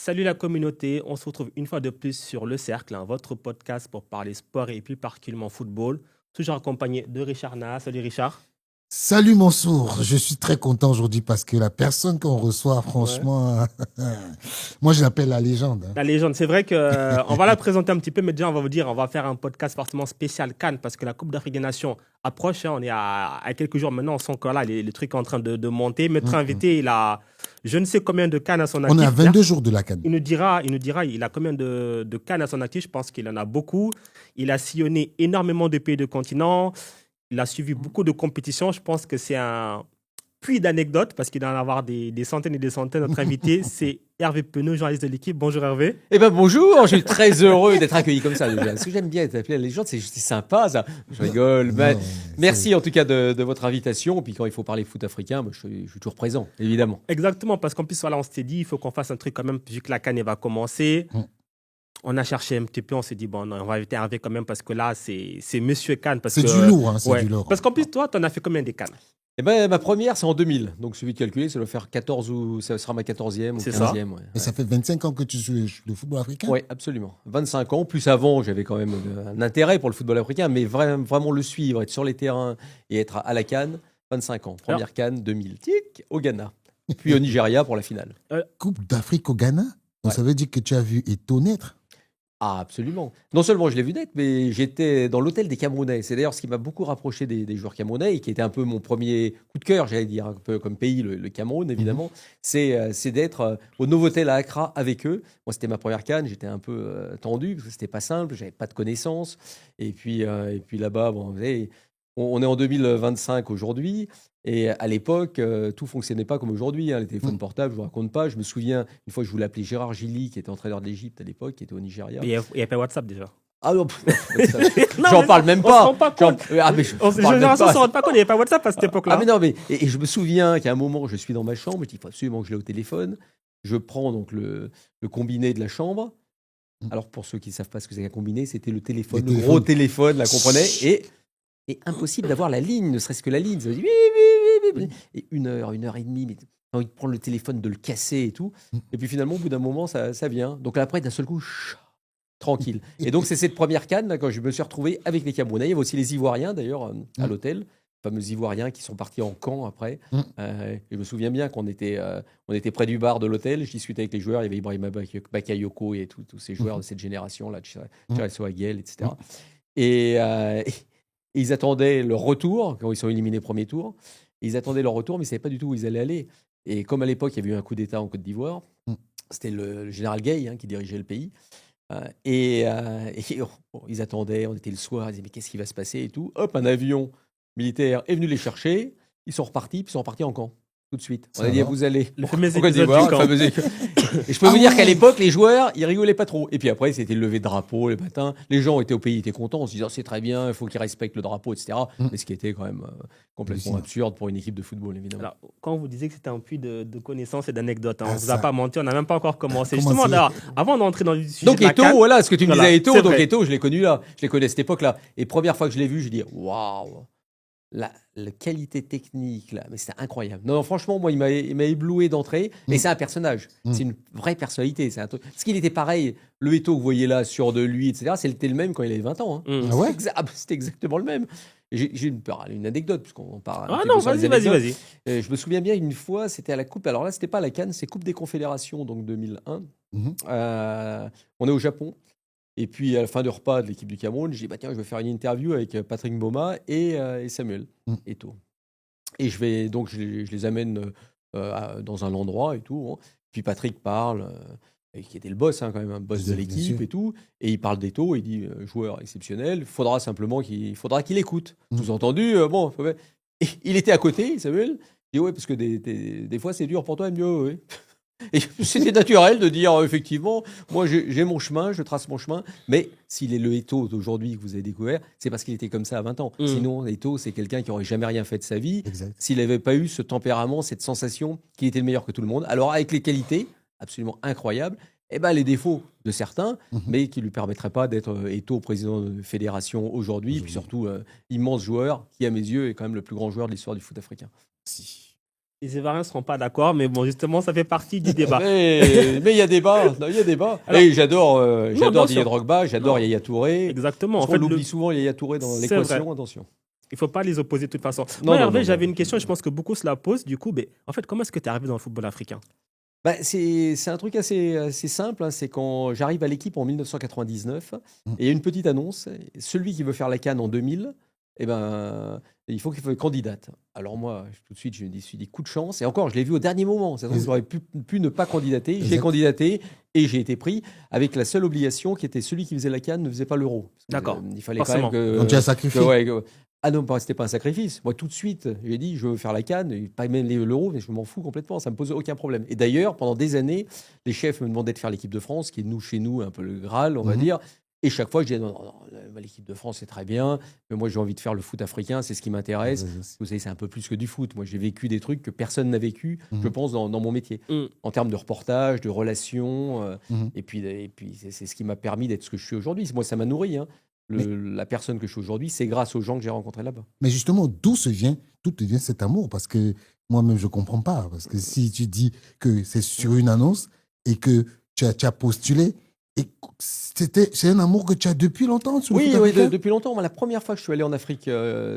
Salut la communauté, on se retrouve une fois de plus sur Le Cercle, votre podcast pour parler sport et plus particulièrement football. Toujours accompagné de Richard Nas. Salut Richard. Salut Mansour, je suis très content aujourd'hui parce que la personne qu'on reçoit, Ouais. franchement, moi je l'appelle la légende. La légende, c'est vrai qu'on va la présenter un petit peu, mais déjà on va vous dire, on va faire un podcast forcément spécial Cannes parce que la Coupe d'Afrique des Nations approche, hein, on est à quelques jours maintenant, on sent que là, les trucs sont en train de monter. Notre Mm. invité, il a je ne sais combien de Cannes à son On est à actif. 22 jours de la CAN. Il nous dira, il a combien de Cannes à son actif. Je pense qu'il en a beaucoup. Il a sillonné énormément de pays de continents. Il a suivi beaucoup de compétitions. Je pense que c'est un puits d'anecdotes parce qu'il doit en avoir des centaines et des centaines. Notre invité, c'est Hervé Penaud, journaliste de l'équipe. Bonjour Hervé. Eh ben bonjour, je suis très heureux d'être accueilli comme ça déjà. Ce que j'aime bien être appelé la légende, c'est sympa ça. Je rigole. Mais Non, merci en tout cas de votre invitation. Et puis quand il faut parler foot africain, je suis toujours présent, évidemment. Exactement, parce qu'en plus, voilà, on s'était dit, il faut qu'on fasse un truc quand même, vu que la CAN va commencer. Mm. On a cherché un petit peu, on s'est dit, bon, non, on va inviter Hervé quand même, parce que là, c'est Monsieur Cannes. Parce c'est que, du lourd, hein, c'est ouais. du lourd. Parce qu'en plus, toi, tu en as fait combien des Cannes? Eh ben ma première, c'est en 2000. Donc celui de calculer, ça doit faire 14 ou ça sera ma 14e ou C'est ça. 15e. Ouais, Et ça fait 25 ans que tu suis le football africain. ouais, absolument. 25 ans. Plus avant, j'avais quand même un intérêt pour le football africain, mais vraiment le suivre, être sur les terrains et être à la CAN. 25 ans. Première CAN 2000. Tic, au Ghana. Puis au Nigeria pour la finale. Coupe d'Afrique au Ghana. Donc Ouais. ça veut dire que tu as vu Eto'o naître. Ah, absolument. Non seulement je l'ai vu naître, mais j'étais dans l'hôtel des Camerounais. C'est d'ailleurs ce qui m'a beaucoup rapproché des joueurs camerounais et qui était un peu mon premier coup de cœur, j'allais dire, un peu comme pays, le Cameroun, évidemment. C'est d'être au Novotel à Accra avec eux. Moi, c'était ma première CAN, j'étais un peu tendu parce que c'était pas simple, j'avais pas de connaissances. Et puis là-bas, bon, vous savez, on est en 2025 aujourd'hui. Et à l'époque, tout fonctionnait pas comme aujourd'hui, hein. Les téléphones portables, je vous raconte pas. Je me souviens, une fois, je voulais appeler Gérard Gilly, qui était entraîneur de l'Égypte à l'époque, qui était au Nigeria. Il n'y avait pas WhatsApp déjà. Ah non, Non, j'en mais parle même on se rend pas. pas compte. Ah, mais je Les parle même générations ne pas. se rendent pas compte, il n'y avait pas WhatsApp à cette époque-là. Ah mais non, mais et je me souviens qu'à un moment, je suis dans ma chambre, je dis, il faut absolument que je l'ai au téléphone. Je prends donc le combiné de la chambre. Alors pour ceux qui ne savent pas ce que c'est qu'un combiné, c'était le téléphone, Le le gros téléphone. téléphone, là, comprenez. Et impossible d'avoir la ligne, ne serait-ce que la ligne. Ça veut dire, oui, oui, oui, oui. Et une heure et demie, mais j'ai envie de prendre le téléphone, de le casser et tout. Et puis finalement, au bout d'un moment, ça vient. Donc là, après, d'un seul coup, tranquille. Et donc, c'est cette première CAN, là, quand je me suis retrouvé avec les Camerounais. Il y avait aussi les Ivoiriens, d'ailleurs, à l'hôtel. Les fameux Ivoiriens qui sont partis en camp après. Et je me souviens bien qu'on était près du bar de l'hôtel. Je discutais avec les joueurs. Il y avait Ibrahima Bakayoko et tous ces joueurs de cette génération-là, Charles Soagel, etc. Et ils attendaient leur retour, quand ils sont éliminés premier tour. Ils attendaient leur retour, mais ils ne savaient pas du tout où ils allaient aller. Et comme à l'époque, il y avait eu un coup d'État en Côte d'Ivoire, c'était le général Gay, hein, qui dirigeait le pays. Bon, ils attendaient, on était le soir, ils disaient mais qu'est-ce qui va se passer et tout. Hop, un avion militaire est venu les chercher, ils sont repartis, puis ils sont repartis en camp, tout de suite. On Ça a dit va. vous allez Le en fameux Côte épisode d'Ivoire, du camp. Et je peux vous dire ouais. qu'à l'époque, les joueurs, ils rigolaient pas trop. Et puis après, c'était le lever de drapeau le matin. Les gens étaient au pays, étaient contents, en se disant c'est très bien, il faut qu'ils respectent le drapeau, etc. Mais ce qui était quand même complètement absurde pour une équipe de football, évidemment. Alors, quand vous disiez que c'était un puits de connaissances et d'anecdotes, hein, on Ah, ne vous a ça. pas menti, on n'a même pas encore commencé. Commencé. Justement, là, avant d'entrer dans le sujet Donc de la Eto'o, CAN, voilà, ce que tu me voilà, disais Eto'o, c'est donc vrai. Eto'o, je l'ai connu là, je l'ai connu à cette époque-là. Et première fois que je l'ai vu, j'ai dit waouh, la qualité technique là, mais c'était incroyable. Non, franchement, moi, il m'a ébloui d'entrée. Et c'est un personnage, c'est une vraie personnalité. C'est un truc. Parce qu'il était pareil, le Eto'o que vous voyez là, sûr de lui, etc. C'était le même quand il avait 20 ans. Hein. Ah ouais. C'était exactement le même. Et j'ai une anecdote, puisqu'on parle. un Ah petit non, peu sur les vas-y. anecdotes. Je me souviens bien une fois, c'était à la Coupe. Alors là, c'était pas à la CAN, c'est Coupe des Confédérations, donc 2001. On est au Japon. Et puis à la fin du repas de l'équipe du Cameroun, j'ai dit bah, tiens, je vais faire une interview avec Patrick Mboma et Samuel Eto'o. Et je les amène dans un endroit et tout. Hein. Puis Patrick parle, et qui était le boss, hein, quand même, un boss de Bien l'équipe sûr. et tout. Et il parle d'Eto'o, il dit joueur exceptionnel, faudra simplement qu'il écoute. Sous-entendu, bon, et il était à côté, Samuel. Il dit ouais, parce que des fois c'est dur pour toi, il me dit ouais. Et c'était naturel de dire effectivement, moi j'ai mon chemin, je trace mon chemin, mais s'il est le Eto'o d'aujourd'hui que vous avez découvert, c'est parce qu'il était comme ça à 20 ans. Sinon, Eto'o, c'est quelqu'un qui aurait jamais rien fait de sa vie, Exact. s'il n'avait pas eu ce tempérament, cette sensation qu'il était le meilleur que tout le monde. Alors avec les qualités absolument incroyables, et ben les défauts de certains, mais qui ne lui permettraient pas d'être Eto'o président de fédération aujourd'hui, et puis surtout immense joueur qui, à mes yeux, est quand même le plus grand joueur de l'histoire du foot africain. Si. Les Ivoiriens ne seront pas d'accord, mais bon, justement, ça fait partie du débat. Mais il y a débat. Non, il y a débat. Alors- Et j'adore bien Didier sûr. Drogba, j'adore Non. Yaya Touré. Exactement. En En fait, fait, on l'oublie souvent, Yaya Touré, dans C'est l'équation. Attention. il ne faut pas les opposer de toute façon. Non, Moi, non, Hervé, non, j'avais non. une question et je pense que beaucoup se la posent. Du coup, en fait, comment est-ce que tu es arrivé dans le football africain? Bah, c'est un truc assez simple. Hein. C'est quand j'arrive à l'équipe en 1999, et il y a une petite annonce. Celui qui veut faire la CAN en 2000, eh ben, il faut qu'il soit candidate. Alors moi, tout de suite, je me suis dit coup de chance. Et encore, je l'ai vu au dernier moment. Ça se trouve, j'aurais pu ne pas candidater. J'ai Exact. candidaté et j'ai été pris avec la seule obligation qui était celui qui faisait la CAN ne faisait pas l'euro. Parce que, D'accord. il fallait Forcément. quand même que... Donc tu as sacrifié. Ah non, c'était pas un sacrifice. Moi, tout de suite, j'ai dit, je veux faire la CAN, et pas même l'euro, mais je m'en fous complètement. Ça me pose aucun problème. Et d'ailleurs, pendant des années, les chefs me demandaient de faire l'équipe de France, qui est chez nous un peu le Graal, on va dire. Et chaque fois, je disais, non, l'équipe de France, c'est très bien, mais moi, j'ai envie de faire le foot africain, c'est ce qui m'intéresse. Vous savez, c'est un peu plus que du foot. Moi, j'ai vécu des trucs que personne n'a vécu, je pense, dans mon métier. En termes de reportage, de relations. Et puis c'est ce qui m'a permis d'être ce que je suis aujourd'hui. Moi, ça m'a nourri. Hein. La personne que je suis aujourd'hui, c'est grâce aux gens que j'ai rencontrés là-bas. Mais justement, d'où te vient cet amour? Parce que moi-même, je ne comprends pas. Parce que si tu dis que c'est sur une annonce et que tu as postulé, et c'est un amour que tu as depuis longtemps sur le Oui, foot africain? depuis longtemps. Moi, la première fois que je suis allé en Afrique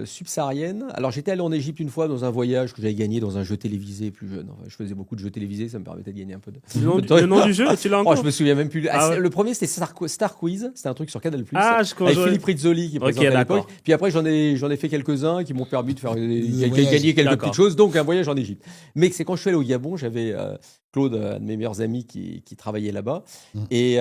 subsaharienne, alors j'étais allé en Égypte une fois dans un voyage que j'avais gagné dans un jeu télévisé plus jeune. Enfin, je faisais beaucoup de jeux télévisés, ça me permettait de gagner un peu de... Le nom du jeu, tu l'as Oh, encore? je me souviens même plus. Ah ouais. Le premier, c'était Star Quiz. C'était un truc sur Canal+. Ah, je avec connais. Philippe Rizzoli qui Ok, présentait à l'époque. d'accord. Puis après, j'en ai fait quelques-uns qui m'ont permis de faire voyage. gagner quelques D'accord. petites choses. Donc, un voyage en Égypte. Mais c'est quand je suis allé au Gabon, j'avais Claude, un de mes meilleurs amis qui travaillait là-bas et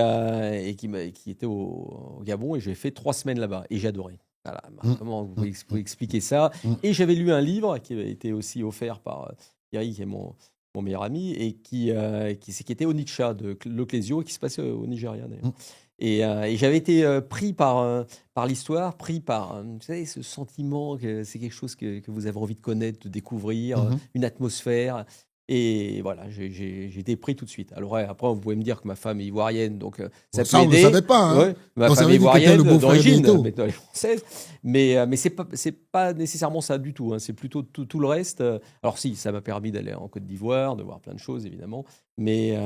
qui était au Gabon. Et j'ai fait 3 semaines là-bas. Et j'ai adoré. Voilà, comment vous pouvez expliquer ça? Et j'avais lu un livre qui avait été aussi offert par Thierry, qui est mon meilleur ami, et qui était Onitsha de Leclésio, qui se passait au Nigeria d'ailleurs. Et j'avais été pris par l'histoire, pris par vous savez, ce sentiment que c'est quelque chose que vous avez envie de connaître, de découvrir, une atmosphère. Et voilà, j'ai été pris tout de suite. Alors après, vous pouvez me dire que ma femme est ivoirienne, donc ça Ça, peut on ne le aider. savait pas. Hein. Ouais, ma On femme savait est que t'étais ivoirienne le beau-frère d'origine, d'Eto. mais elle est française. Mais c'est pas nécessairement ça du tout. Hein. C'est plutôt tout le reste. Alors si, ça m'a permis d'aller en Côte d'Ivoire, de voir plein de choses évidemment. Mais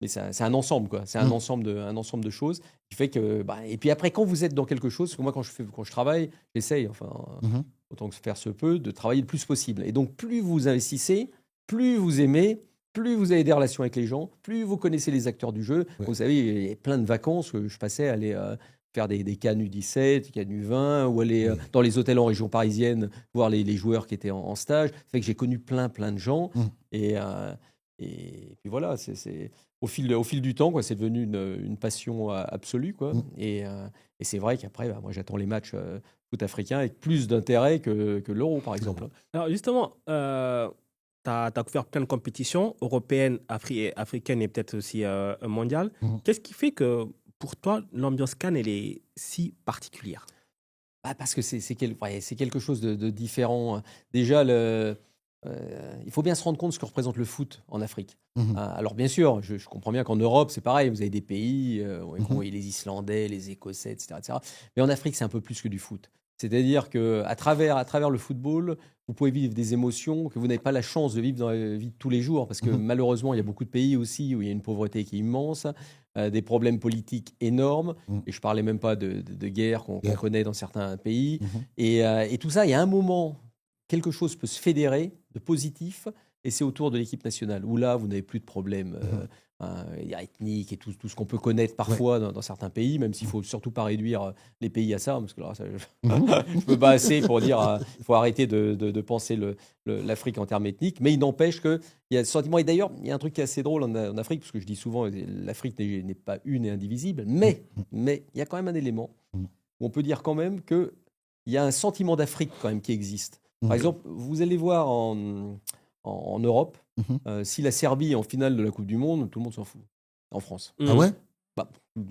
c'est un ensemble, quoi. C'est un ensemble de choses qui fait que. Et puis après, quand vous êtes dans quelque chose, parce que moi quand je travaille, j'essaye, autant que faire se peut, de travailler le plus possible. Et donc plus vous investissez, plus vous aimez. Plus vous avez des relations avec les gens, plus vous connaissez les acteurs du jeu. Ouais. Vous savez, il y a plein de vacances que je passais à aller faire des CAN U17, CAN U20, ou aller dans les hôtels en région parisienne, voir les joueurs qui étaient en stage. Ça fait que j'ai connu plein de gens. Et puis voilà, c'est au fil du temps, quoi, c'est devenu une passion absolue. Quoi. Et c'est vrai qu'après, moi, j'attends les matchs foot africains avec plus d'intérêt que l'Euro, par exemple. Alors justement, tu as couvert plein de compétitions européennes, africaines et peut-être aussi mondiales. Qu'est-ce qui fait que pour toi, l'ambiance CAN, elle est si particulière? Parce que c'est quelque chose de différent. Déjà, il faut bien se rendre compte de ce que représente le foot en Afrique. Alors bien sûr, je comprends bien qu'en Europe, c'est pareil. Vous avez des pays, vous voyez les Islandais, les Écossais, etc. Mais en Afrique, c'est un peu plus que du foot. C'est-à-dire qu'à travers le football, vous pouvez vivre des émotions que vous n'avez pas la chance de vivre dans la vie de tous les jours. Parce que malheureusement, il y a beaucoup de pays aussi où il y a une pauvreté qui est immense, des problèmes politiques énormes. Et je ne parlais même pas de guerre qu'on connaît dans certains pays. Et tout ça, il y a un moment, quelque chose peut se fédérer de positif. Et c'est autour de l'équipe nationale, où là, vous n'avez plus de problèmes ethniques et tout ce qu'on peut connaître parfois dans certains pays, même s'il ne faut surtout pas réduire les pays à ça, parce que là, je ne peux pas assez pour dire qu'il faut arrêter de penser l'Afrique en termes ethniques, mais il n'empêche qu'il y a ce sentiment. Et d'ailleurs, il y a un truc qui est assez drôle en Afrique, parce que je dis souvent l'Afrique n'est pas une et indivisible, mais il y a quand même un élément où on peut dire quand même qu'il y a un sentiment d'Afrique quand même qui existe. Par exemple, vous allez voir en Europe, si la Serbie est en finale de la Coupe du Monde, tout le monde s'en fout. En France. Ah ouais?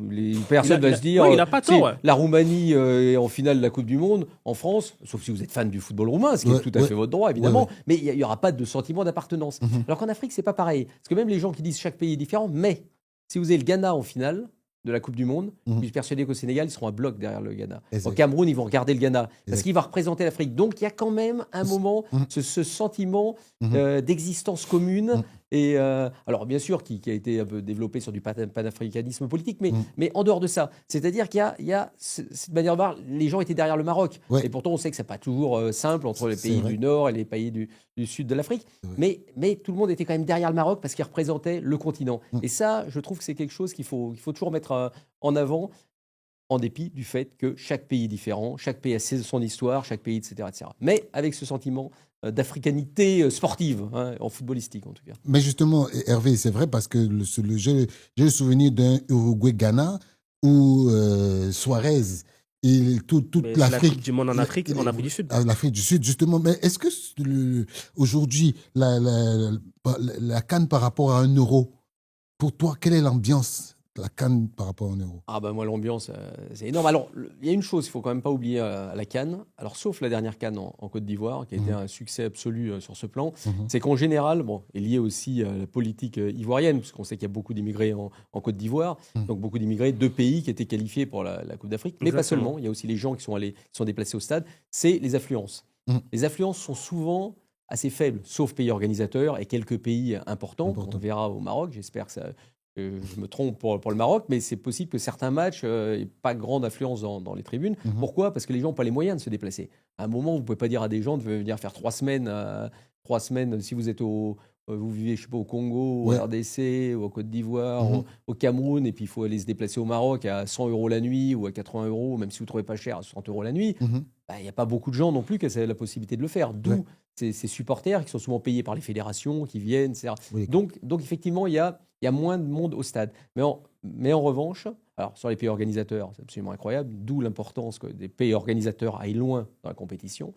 Les personnes vont se dire, il n'a pas tort, ouais. la Roumanie est en finale de la Coupe du Monde, en France, sauf si vous êtes fan du football roumain, ce qui est tout à fait votre droit, évidemment, mais il n'y aura pas de sentiment d'appartenance. Alors qu'en Afrique, c'est pas pareil. Parce que même les gens qui disent chaque pays est différent, mais si vous avez le Ghana en finale, de la Coupe du Monde. Mhm. Je suis persuadé qu'au Sénégal, ils seront un bloc derrière le Ghana. Exact. Au Cameroun, ils vont regarder le Ghana parce Exact. qu'il va représenter l'Afrique. Donc, il y a quand même un moment Mhm. ce sentiment Mhm. d'existence commune. Mhm. Et alors, bien sûr, qui a été un peu développé sur du panafricanisme politique, Mhm. mais en dehors de ça, c'est-à-dire qu'il y a cette manière de voir, les gens étaient derrière le Maroc. Ouais. Et pourtant, on sait que c'est pas toujours simple entre les C'est pays vrai. du Nord et les pays du Sud de l'Afrique. C'est vrai. Mais tout le monde était quand même derrière le Maroc parce qu'il représentait le continent. Mhm. Et ça, je trouve que c'est quelque chose qu'il faut toujours mettre en avant, en dépit du fait que chaque pays est différent, chaque pays a son histoire, chaque pays, etc. etc. Mais avec ce sentiment d'africanité sportive, hein, en footballistique en tout cas. Mais justement, Hervé, c'est vrai parce que j'ai le souvenir d'un Uruguay-Ghana où Suarez et toute Mais c'est la l'Afrique. Coupe du Monde en Afrique du Sud. L'Afrique du Sud, justement. Mais est-ce que aujourd'hui, la CAN par rapport à un euro, pour toi, quelle est l'ambiance de la CAN par rapport à un euro? Ah bah moi l'ambiance c'est énorme. Alors il y a une chose, il faut quand même pas oublier à la CAN. Alors sauf la dernière CAN en Côte d'Ivoire qui a été un succès absolu sur ce plan, c'est qu'en général, bon, est lié aussi à la politique ivoirienne parce qu'on sait qu'il y a beaucoup d'immigrés en Côte d'Ivoire, donc beaucoup d'immigrés de pays qui étaient qualifiés pour la Coupe d'Afrique, mais pas Exactement. seulement. Il y a aussi les gens qui sont déplacés au stade. C'est les affluences. Les affluences sont souvent assez faibles, sauf pays organisateurs et quelques pays importants. On verra au Maroc. J'espère que je me trompe pour le Maroc, mais c'est possible que certains matchs n'aient pas grande affluence dans les tribunes. Pourquoi ? Parce que les gens n'ont pas les moyens de se déplacer. À un moment, vous ne pouvez pas dire à des gens de venir faire 3 semaines, si vous êtes vous vivez, je sais pas, au Congo, Ouais. au RDC, ou au Côte d'Ivoire, au Cameroun, et puis il faut aller se déplacer au Maroc à 100 € la nuit ou à 80 €, même si vous ne trouvez pas cher, à 60 € la nuit. Il n'y a pas beaucoup de gens non plus qui ont la possibilité de le faire. D'où ces supporters qui sont souvent payés par les fédérations, qui viennent, etc. Oui. Donc effectivement, il y a moins de monde au stade. Mais en revanche, alors sur les pays organisateurs, c'est absolument incroyable, d'où l'importance que des pays organisateurs aillent loin dans la compétition.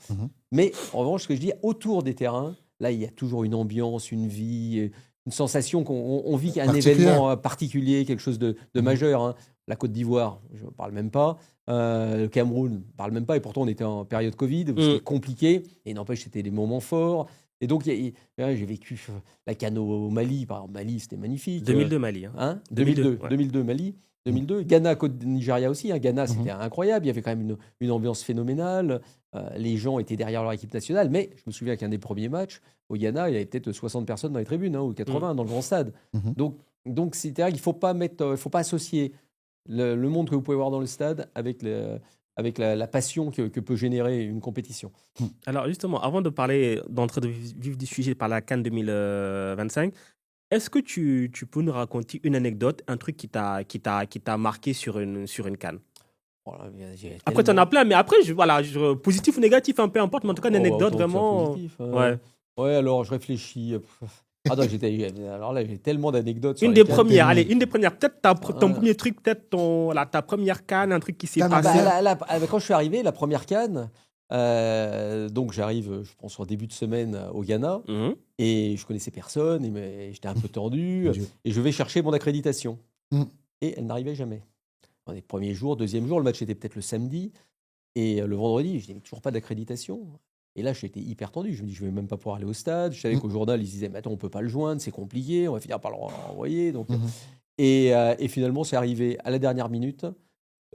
Mais en revanche, ce que je dis, autour des terrains, là, il y a toujours une ambiance, une vie, une sensation qu'on vit un événement particulier, quelque chose de majeur. Hein. La Côte d'Ivoire, je ne parle même pas. Le Cameroun, je ne parle même pas. Et pourtant, on était en période Covid, c'était compliqué. Et n'empêche, c'était des moments forts. Et donc, j'ai vécu la CAN au Mali. Par exemple, Mali, c'était magnifique. 2002 Mali. Hein 2002, 2002 Mali. 2002. Ghana, Nigeria aussi. Hein. Ghana, c'était incroyable. Il y avait quand même une ambiance phénoménale. Les gens étaient derrière leur équipe nationale. Mais je me souviens qu'un des premiers matchs, au Ghana, il y avait peut-être 60 personnes dans les tribunes, ou 80 dans le grand stade. Donc c'est-à-dire qu'il ne faut pas associer le monde que vous pouvez voir dans le stade avec la passion que peut générer une compétition. Alors justement, avant d'entrer de vif du sujet par la CAN 2025, est-ce que tu peux nous raconter une anecdote, un truc qui t'a marqué sur une CAN? Voilà, Après, tu en as plein, mais après, positif ou négatif, peu importe, mais en tout cas, une anecdote vraiment. Ouais, alors je réfléchis. Ah non, alors là, j'ai tellement d'anecdotes. Une des premières. Peut-être ton premier truc, peut-être ta première CAN, un truc qui s'est passé. Quand je suis arrivé, la première CAN, donc j'arrive, je pense, en début de semaine au Ghana, et je connaissais personne, et j'étais un peu tendu, et je vais chercher mon accréditation. Et elle n'arrivait jamais. Dans les premiers jours, deuxième jour, le match était peut-être le samedi, et le vendredi, je dis, mais toujours pas d'accréditation. Et là, j'étais hyper tendu. Je me dis, je vais même pas pouvoir aller au stade. Je savais qu'au journal, ils disaient, mais attends, on peut pas le joindre, c'est compliqué, on va finir par le renvoyer. Donc, et finalement, c'est arrivé à la dernière minute.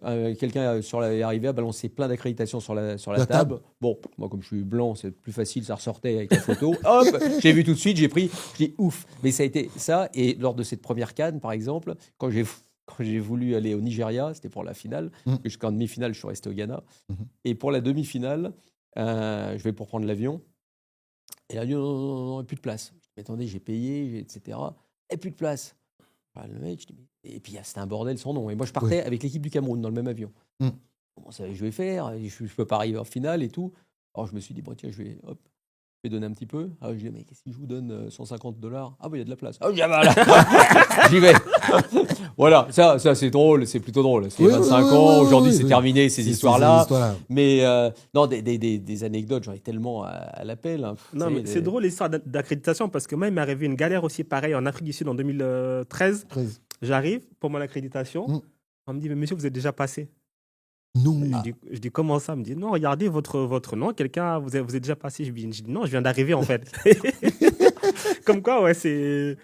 Quelqu'un est arrivé à balancer plein d'accréditations sur la table. Bon, moi, comme je suis blanc, c'est plus facile, ça ressortait avec la photo. Hop, j'ai vu tout de suite, j'ai pris, je dis ouf. Mais ça a été ça. Et lors de cette première CAN, par exemple, quand j'ai voulu aller au Nigeria, c'était pour la finale, jusqu'en demi-finale, je suis resté au Ghana. Et pour la demi-finale, je vais pour prendre l'avion. Et là, non, plus de place. Mais attendez, j'ai payé, etc. Et plus de place. Enfin, le mec, je dis, et puis c'était un bordel sans nom. Et moi, je partais avec l'équipe du Cameroun dans le même avion. Comment ça, je vais faire? Je ne peux pas arriver en finale et tout. Alors, je me suis dit, bon, tiens, je vais donner un petit peu. Ah, je dis, mais qu'est-ce que je vous donne $150? Ah, il y a de la place. Ah, voilà. J'y vais. Voilà, ça c'est drôle, c'est plutôt drôle. C'est 25 ans, aujourd'hui c'est terminé ces histoires-là. Mais non, des anecdotes, j'en ai tellement à l'appel. Hein. Non, mais c'est drôle l'histoire d'accréditation parce que moi, il m'est arrivé une galère aussi pareille en Afrique du Sud en 2013. J'arrive pour mon accréditation. On me dit, mais monsieur, vous êtes déjà passé. Non. Je dis, comment ça? Il me dit, non, regardez votre nom, quelqu'un, vous êtes déjà passé. Je dis, non, je viens d'arriver en fait. Comme quoi, ouais, c'est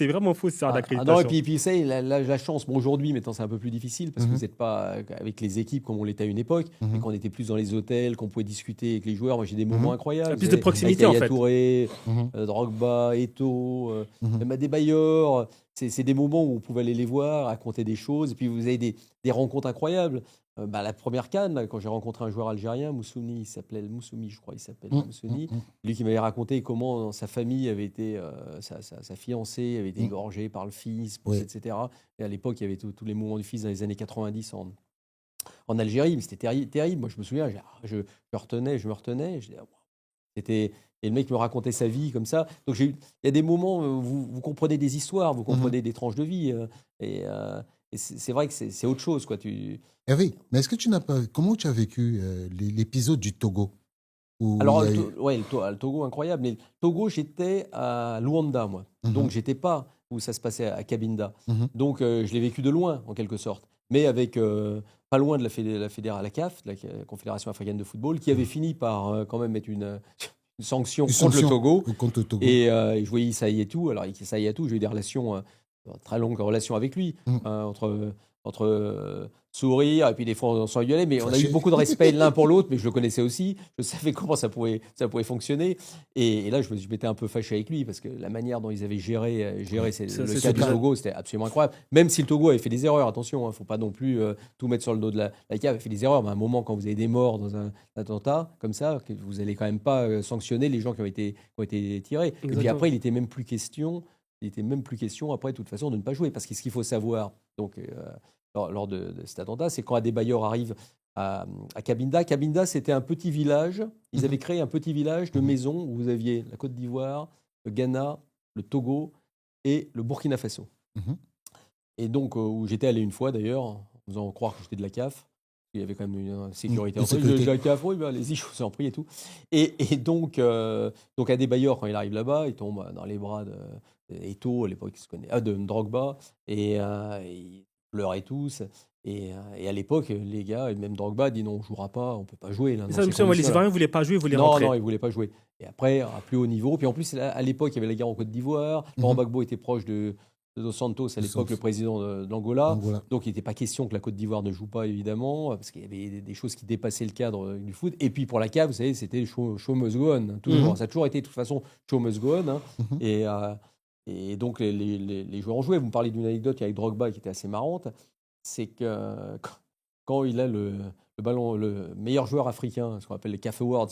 vraiment faux, ça, non, et d'accréditation. puis ça, la chance. Bon, aujourd'hui, maintenant, c'est un peu plus difficile parce que vous n'êtes pas avec les équipes comme on l'était à une époque, et qu'on était plus dans les hôtels, qu'on pouvait discuter avec les joueurs. Moi, j'ai des moments incroyables. Plus de proximité, avec en fait. Touré, Drogba, Eto'o, même Adebayor. C'est des moments où on pouvait aller les voir, raconter des choses. Et puis, vous avez des rencontres incroyables. La première CAN, là, quand j'ai rencontré un joueur algérien, Moussouni, il s'appelait Moussoumi, je crois, il s'appelle Moussouni. Lui qui m'avait raconté comment sa famille avait été, sa fiancée avait été égorgée par le fils, etc. Et à l'époque, il y avait tous les mouvements du fils dans les années 90 en Algérie, mais c'était terrible. Moi, je me souviens, je me retenais. Je disais, c'était... Et le mec me racontait sa vie comme ça. Donc, il y a des moments où vous comprenez des histoires, vous comprenez des tranches de vie. Et c'est vrai que c'est autre chose, quoi. Hervé, mais est-ce que tu n'as pas. Comment tu as vécu l'épisode du Togo où Alors, il y a eu... le Togo, incroyable. Mais le Togo, j'étais à Luanda, moi. Donc, j'étais pas où ça se passait à Cabinda. Donc, je l'ai vécu de loin, en quelque sorte. Mais avec pas loin de la CAF, la Confédération africaine de football, qui avait fini par quand même mettre une sanction contre le Togo. Contre le Togo. Et je voyais Issa Hayatou. Alors, Issa Hayatou, j'ai eu des relations, très longues relations avec lui, entre sourire et puis des fois on s'engueulait, mais on a eu beaucoup de respect l'un pour l'autre, mais je le connaissais aussi, je savais comment ça pouvait fonctionner, et là je m'étais un peu fâché avec lui parce que la manière dont ils avaient géré le cas du Togo, c'était absolument incroyable, même si le Togo avait fait des erreurs, attention, faut pas non plus tout mettre sur le dos de la CAF, avait fait des erreurs, mais à un moment quand vous avez des morts dans un attentat comme ça, vous allez quand même pas sanctionner les gens qui ont été tirés. Exactement. Et puis après il était même plus question après de toute façon de ne pas jouer, parce que ce qu'il faut savoir donc lors de cet attentat, c'est quand Adebayor arrive à Cabinda. Cabinda, c'était un petit village. Ils avaient créé un petit village de maisons où vous aviez la Côte d'Ivoire, le Ghana, le Togo et le Burkina Faso. Et donc, où j'étais allé une fois d'ailleurs, en faisant croire que j'étais de la CAF. Il y avait quand même une sécurité. De la CAF, oui, allez-y, je vous en prie et tout. Et donc Adebayor, quand il arrive là-bas, il tombe dans les bras d'Eto'o, à l'époque, il se connaît, de Drogba, et il pleurait tous. Et à l'époque, les gars, et même Drogba dit non, on ne jouera pas, on ne peut pas jouer. Là, les Ivoiriens ne voulaient pas jouer, ils voulaient rentrer. Non, ils ne voulaient pas jouer. Et après, à plus haut niveau. Puis en plus, à l'époque, il y avait la guerre en Côte d'Ivoire. Laurent Gbagbo était proche de Dos Santos, à l'époque, le président de l'Angola. Donc, il n'était pas question que la Côte d'Ivoire ne joue pas, évidemment, parce qu'il y avait des choses qui dépassaient le cadre du foot. Et puis, pour la CAF, vous savez, c'était show must go on. Toujours. Ça a toujours été, de toute façon, show must go on. Et donc, les joueurs ont joué. Vous me parlez d'une anecdote avec Drogba qui était assez marrante. C'est que quand il a le ballon, le meilleur joueur africain, ce qu'on appelle les CAF Awards,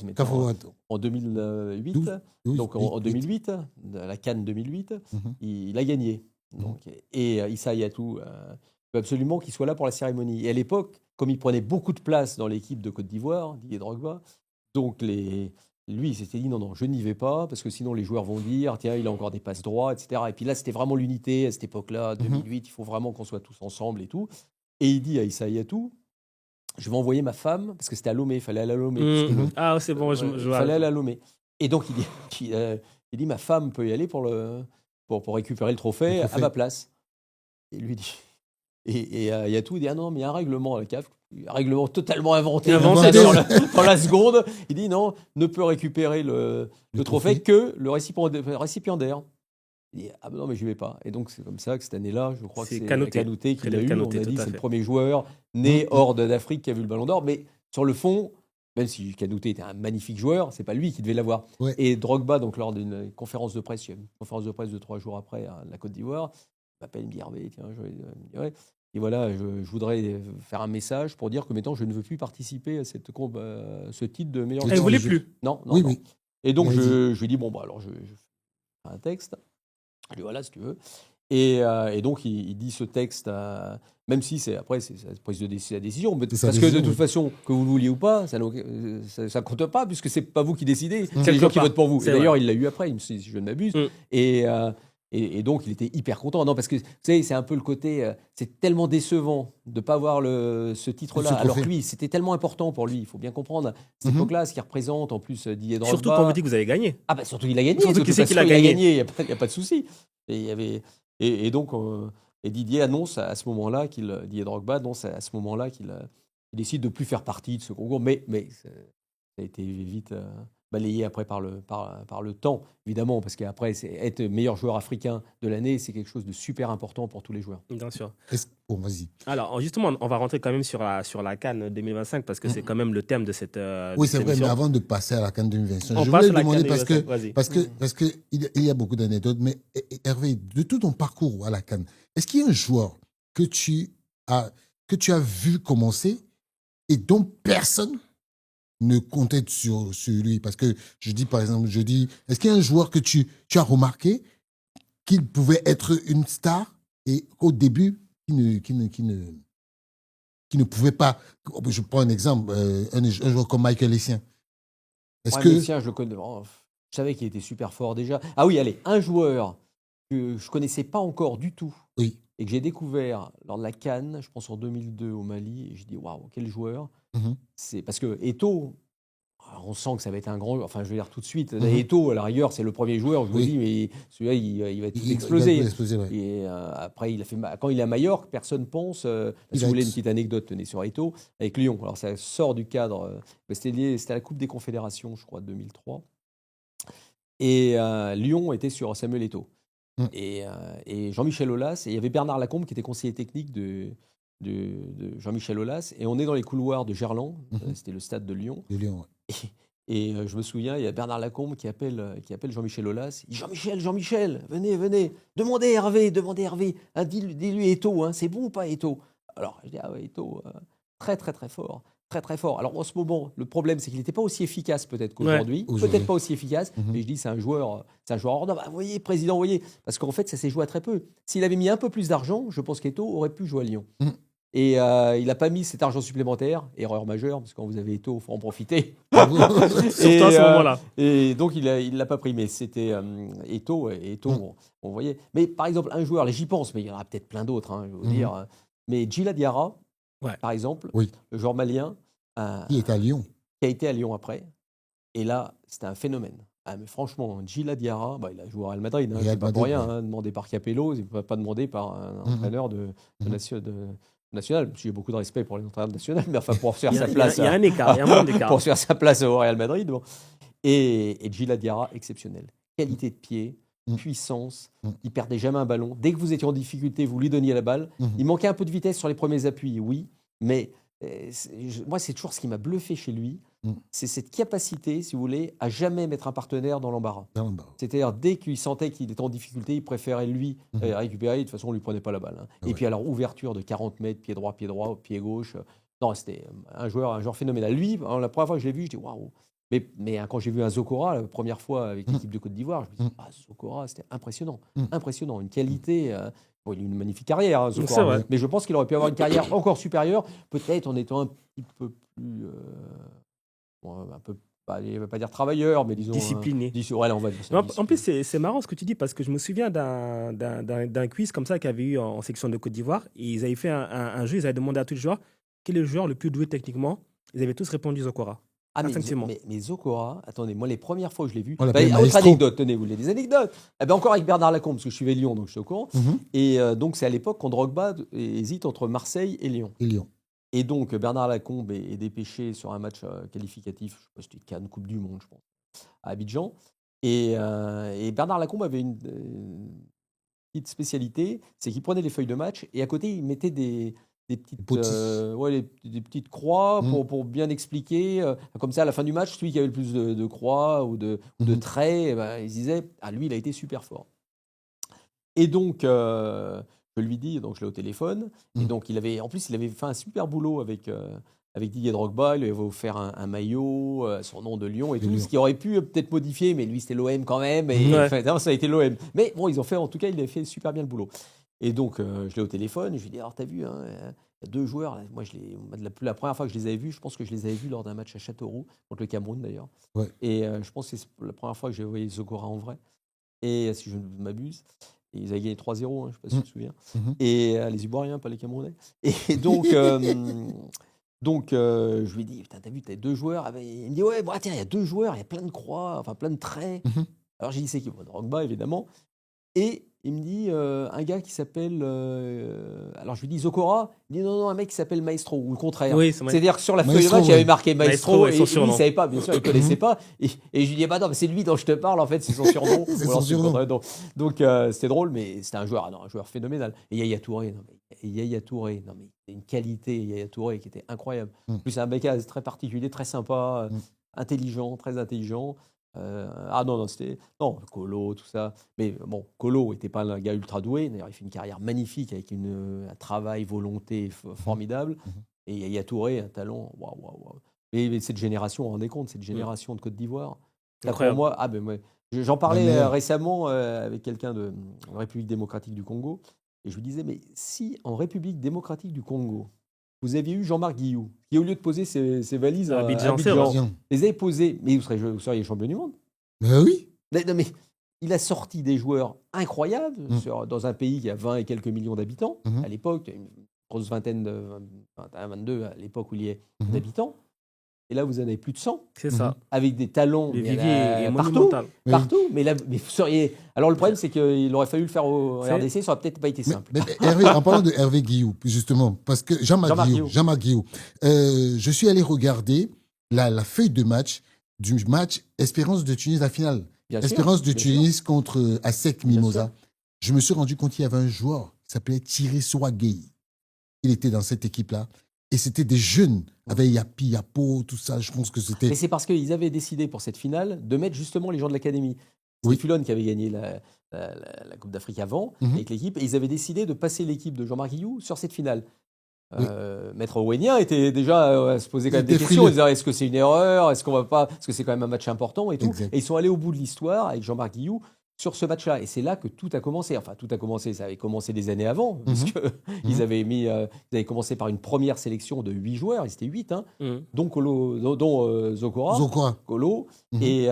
en 2008, donc en 2008, la CAN 2008, il a gagné. Donc, et Issa Hayatou veut absolument qu'il soit là pour la cérémonie. Et à l'époque, comme il prenait beaucoup de place dans l'équipe de Côte d'Ivoire, Didier Drogba, donc lui, il s'était dit non, je n'y vais pas, parce que sinon les joueurs vont dire, tiens, il a encore des passes droits, etc. Et puis là, c'était vraiment l'unité à cette époque-là, 2008, il faut vraiment qu'on soit tous ensemble et tout. Et il dit à Issa Hayatou, je vais envoyer ma femme, parce que c'était à Lomé, il fallait aller à Lomé. C'est bon, je vois. Il fallait aller à Lomé. Et donc, il dit, ma femme peut y aller pour récupérer le trophée à ma place. Et lui dit... Et Hayatou dit, ah non, mais il y a un règlement à la CAF, un règlement totalement inventé dans la seconde. Il dit, non, ne peut récupérer le trophée que le récipiendaire. Il dit, ah non, mais je n'y vais pas. Et donc, c'est comme ça que cette année-là, je crois que c'est Kanouté qui l'a eu. On a dit, c'est le premier joueur né hors d'Afrique qui a vu le Ballon d'Or. Mais sur le fond, même si Kanouté était un magnifique joueur, c'est pas lui qui devait l'avoir. Ouais. Et Drogba, donc lors d'une conférence de presse, il y a une conférence de presse de 3 jours après à la Côte d'Ivoire, il m'appelle, il me dit, Hervé, tiens, et voilà, je voudrais faire un message pour dire que maintenant, je ne veux plus participer à ce titre de meilleur joueur. Elle ne voulait plus. Non. Et donc, je lui dis, bon, alors je fais un texte. Je lui dis, voilà, si tu veux. Et donc, il dit ce texte, même si c'est sa prise de décision, parce que de toute façon, que vous le vouliez ou pas, ça ne compte pas, puisque ce n'est pas vous qui décidez, c'est les gens qui votent pour vous. Et d'ailleurs, il l'a eu après, si je ne m'abuse. Et donc, il était hyper content. Non, parce que, vous savez, c'est un peu le côté... c'est tellement décevant de ne pas avoir ce titre-là. Alors que lui, c'était tellement important pour lui. Il faut bien comprendre. Cette époque-là, ce qu'il représente, en plus, Didier Drogba... Surtout quand on vous dit que vous avez gagné. Ah bah surtout, il a gagné. Surtout qu'il sait qu'il a gagné. Il n'y a pas de souci. Et donc, Didier annonce à ce moment-là Didier Drogba annonce à ce moment-là qu'il décide de ne plus faire partie de ce concours. Mais ça a été vite balayé après par le temps, évidemment, parce qu'après, être meilleur joueur africain de l'année, c'est quelque chose de super important pour tous les joueurs. Bien sûr. Bon, vas-y. Alors, justement, on va rentrer quand même sur la CAN 2025 parce que c'est quand même le thème de cette Oui, de c'est cette vrai, mais émission. avant de passer à la CAN 2025, On je passe voulais à la demander CAN parce que 2025, vas-y. il y a beaucoup d'anecdotes, mais Hervé, de tout ton parcours à la CAN, est-ce qu'il y a un joueur que tu as vu commencer et dont personne ne comptait sur lui? Parce que je dis, par exemple, est-ce qu'il y a un joueur que tu as remarqué qu'il pouvait être une star et au début, qui ne pouvait pas. Je prends un exemple, un joueur comme Michael Essien. Est-ce Ouais, que. Messien, je le connais. Je savais qu'il était super fort déjà. Ah oui, allez, un joueur que je connaissais pas encore du tout Oui. et que j'ai découvert lors de la CAN, je pense en 2002 au Mali, et je dis waouh, quel joueur. Mhm, C'est parce que Eto'o, on sent que ça va être un grand. Enfin, je vais dire tout de suite, mhm. Eto'o, à la rigueur, c'est le premier joueur. Je vous Oui. dis, mais celui-là, il va tout Il va exploser. exploser, ouais. Et après, quand il est à Majorque, personne pense. Il Si va vous voulez être- une petite anecdote, tenez sur Eto'o avec Lyon. Alors, ça sort du cadre. C'était à la Coupe des Confédérations, je crois, 2003. Et Lyon était sur Samuel Eto'o. Mm. Et Jean-Michel Aulas. Et il y avait Bernard Lacombe qui était conseiller technique de Jean-Michel Aulas. Et on est dans les couloirs de Gerland. Mhm. C'était le stade de Lyon. De Lyon, ouais. Et je me souviens, il y a Bernard Lacombe qui appelle Jean-Michel Aulas. Il dit Jean-Michel, venez. Demandez Hervé. Ah, dis-lui Eto'o, hein, c'est bon ou pas Eto'o? Alors, je dis, ah ouais, Eto'o, très, très, très fort. Très, très fort. Alors, en ce moment, le problème, c'est qu'il n'était pas aussi efficace peut-être qu'aujourd'hui. aujourd'hui. Peut-être pas aussi efficace, Mhm. mais je dis, c'est un joueur hors norme. Ah, vous voyez, président, vous voyez. Parce qu'en fait, ça s'est joué à très peu. S'il avait mis un peu plus d'argent, je pense qu'Eto'o aurait pu jouer à Lyon. Mhm. Et il n'a pas mis cet argent supplémentaire, erreur majeure, parce que quand vous avez Eto'o, il faut en profiter. Surtout à ce moment-là. Et donc, il l'a pas pris. Mais c'était Eto'o, on voyait. Mais par exemple, un joueur, là j'y pense, mais il y en aura peut-être plein d'autres, hein, je veux dire. Mais Djila Diarra, Ouais. par exemple, Oui. le joueur malien, Qui est à Lyon. qui a été à Lyon après. Et là, c'était un phénomène. Ah, mais franchement, Djila Diarra, il a joué au Real Madrid, hein, Real c'est pas pour Madrid, rien, ouais. hein, demandé par Capello, il ne pas demandé par un entraîneur de national. J'ai beaucoup de respect pour les entraîneurs nationaux, mais enfin pour faire sa place. Il y a un écart, il y a un monde d'écart. Pour faire sa place au Real Madrid. Bon. Et Djila Diarra, exceptionnel. Qualité de pied, puissance, il perdait jamais un ballon. Dès que vous étiez en difficulté, vous lui donniez la balle. Il manquait un peu de vitesse sur les premiers appuis, oui, mais moi, c'est toujours ce qui m'a bluffé chez lui. C'est cette capacité, si vous voulez, à jamais mettre un partenaire dans l'embarras. C'est-à-dire, dès qu'il sentait qu'il était en difficulté, il préférait lui récupérer. De toute façon, on ne lui prenait pas la balle. Hein. Et puis, alors, ouverture de 40 mètres, pied droit, pied gauche. Non, c'était un joueur phénoménal. Lui, la première fois que je l'ai vu, je dis waouh. Mais quand j'ai vu un Zokora, la première fois avec l'équipe de Côte d'Ivoire, je me dis, Zokora, c'était impressionnant. Impressionnant. Une qualité. Bon, il a une magnifique carrière, hein, Zokora, mais je pense qu'il aurait pu avoir une carrière encore supérieure, peut-être en étant un petit peu plus. Un peu, je ne vais pas dire travailleur, mais disons. Discipliné. Ouais, on va dire ça, En plus, c'est marrant ce que tu dis parce que je me souviens d'un quiz comme ça qu'il y avait eu en section de Côte d'Ivoire. Et ils avaient fait un jeu, ils avaient demandé à tous les joueurs quel est le joueur le plus doué techniquement. Ils avaient tous répondu Zokora. Ah, mais Zokora, attendez, moi, les premières fois que je l'ai vu. Autre anecdote, tenez, vous voulez des anecdotes? Encore avec Bernard Lacombe, parce que je suivais Lyon, donc je suis au courant. Et donc, c'est à l'époque quand Drogba hésite entre Marseille et Lyon. Et donc, Bernard Lacombe est dépêché sur un match qualificatif, je ne sais pas si c'était Cannes, Coupe du Monde, je pense, à Abidjan. Et Bernard Lacombe avait une petite spécialité, c'est qu'il prenait les feuilles de match et à côté, il mettait des petites croix pour bien expliquer. Comme ça, à la fin du match, celui qui avait le plus de croix ou de traits, il se disait « Ah, lui, il a été super fort ». Et donc, je lui dis, donc je l'ai au téléphone, et donc il avait fait un super boulot avec Didier Drogba, il lui avait offert un maillot, son nom de Lyon et tout, ce qui aurait pu peut-être modifier, mais lui c'était l'OM quand même, et enfin, ça a été l'OM. Mais bon, en tout cas, il avait fait super bien le boulot. Et donc, je l'ai au téléphone, je lui dis, alors t'as vu, hein, il y a deux joueurs, là, moi la première fois que je les avais vus, je pense que je les avais vus lors d'un match à Châteauroux, contre le Cameroun d'ailleurs. Ouais. Et je pense que c'est la première fois que j'ai vu Zokora en vrai, et si je ne m'abuse. Et ils avaient gagné 3-0, hein, je ne sais pas si tu te souviens. Et les Ivoiriens, pas les Camerounais. Et donc, je lui dis, t'as vu, t'as deux joueurs. Il me dit, ouais, bon, tiens, il y a deux joueurs, il y a plein de croix, enfin plein de traits. Alors j'ai dit, c'est qui? Drogba, évidemment. Et il me dit un gars qui s'appelle. Alors je lui dis Zokora. Il dit non, un mec qui s'appelle Maestro, ou le contraire. Oui, C'est-à-dire que sur la feuille de Maestro, match, il y avait oui. marqué Maestro, Maestro, et et son lui, il surnom. ne savait pas, bien sûr, il ne connaissait pas. Et je lui dis bah non, mais c'est lui dont je te parle, en fait, c'est son surnom. C'est Ou alors son surnom. le contraire. Donc c'était drôle, mais c'était un joueur phénoménal. Et Yaya Touré, non, mais c'est une qualité, Yaya Touré, qui était incroyable. En plus, c'est un mec très particulier, très sympa, intelligent, très intelligent. C'était. Non, Colo, tout ça. Mais bon, Colo n'était pas un gars ultra doué. D'ailleurs, il fait une carrière magnifique avec un travail, volonté formidable. Et Yaya Touré, un talent. Waouh. Mais cette génération, vous vous rendez compte, cette génération de Côte d'Ivoire. Là, pour Incroyable. moi, j'en parlais meilleure. récemment avec quelqu'un de République démocratique du Congo. Et je lui disais, mais si en République démocratique du Congo, vous aviez eu Jean-Marc Guillou, qui au lieu de poser ses valises à Abidjan, c'est Abidjan, Bien. les avait posées, mais vous seriez champion du monde. Mais oui. Non, mais il a sorti des joueurs incroyables dans un pays qui a 20 et quelques millions d'habitants. À l'époque, il y a une grosse vingtaine, 21, 22 à l'époque où il y avait d'habitants. Et là, vous en avez plus de 100, C'est ça. avec des talents Le mais vivier est partout. monumental. Oui. Partout. Mais là, mais vous seriez. Alors, le problème, c'est qu'il aurait fallu le faire au C'est- RDC, ça aurait peut-être pas été simple. Mais Hervé, en parlant de Hervé Guillou, justement, parce que Jean-Marc Guillou, je suis allé regarder la feuille de match du match Espérance de Tunis, la finale. Bien sûr, Espérance de bien Tunis contre ASEC Bien Mimosa. sûr. Je me suis rendu compte qu'il y avait un joueur qui s'appelait Thierry Souagueyi. Il était dans cette équipe-là. Et c'était des jeunes, avec Yapi, Yapo, tout ça. Je pense que c'était. Mais c'est parce qu'ils avaient décidé pour cette finale de mettre justement les gens de l'académie. Oui. C'est Fulon qui avait gagné la Coupe d'Afrique avant avec l'équipe. Et ils avaient décidé de passer l'équipe de Jean-Marc Guillou sur cette finale. Oui. Maître Ouénien était déjà à se poser quand même des C'était questions. frileux. Ils disaient est-ce que c'est une erreur? Est-ce qu'on va pas? Parce que c'est quand même un match important et tout. Exact. Et ils sont allés au bout de l'histoire avec Jean-Marc Guillou sur ce match-là. Et c'est là que tout a commencé. Enfin, tout a commencé. Ça avait commencé des années avant, puisque ils avaient commencé par une première sélection de 8 joueurs. Ils étaient 8, hein, dont Zokora. Zokora. Colo, et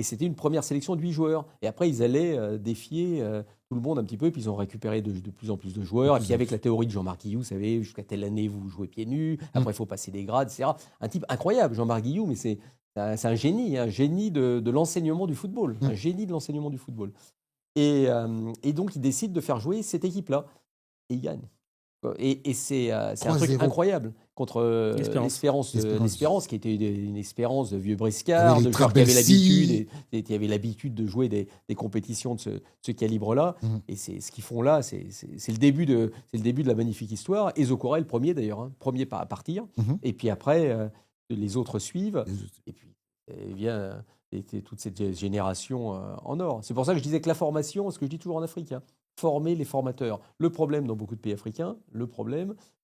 c'était une première sélection de 8 joueurs. Et après, ils allaient défier tout le monde un petit peu, puis ils ont récupéré de plus en plus de joueurs. Et puis avec la théorie de Jean-Marc Guillou, vous savez, jusqu'à telle année, vous jouez pieds nus, après, il faut passer des grades, etc. Un type incroyable, Jean-Marc Guillou, mais c'est un génie de l'enseignement du football. Un génie de l'enseignement du football. Et donc, il décide de faire jouer cette équipe-là. Et il gagne. Et c'est un truc 3-0. incroyable contre l'Espérance, qui était une Espérance de vieux briscards, Avec les de joueurs qui avaient Trabelsi. l'habitude et qui avaient l'habitude de jouer des compétitions de ce calibre-là. Et c'est ce qu'ils font là, c'est le début de la magnifique histoire. Et Zokora est le premier d'ailleurs, hein, premier à partir. Et puis après, les autres suivent. Et puis vient toute cette génération en or. C'est pour ça que je disais que la formation, ce que je dis toujours en Afrique, hein, former les formateurs. Le problème dans beaucoup de pays africains,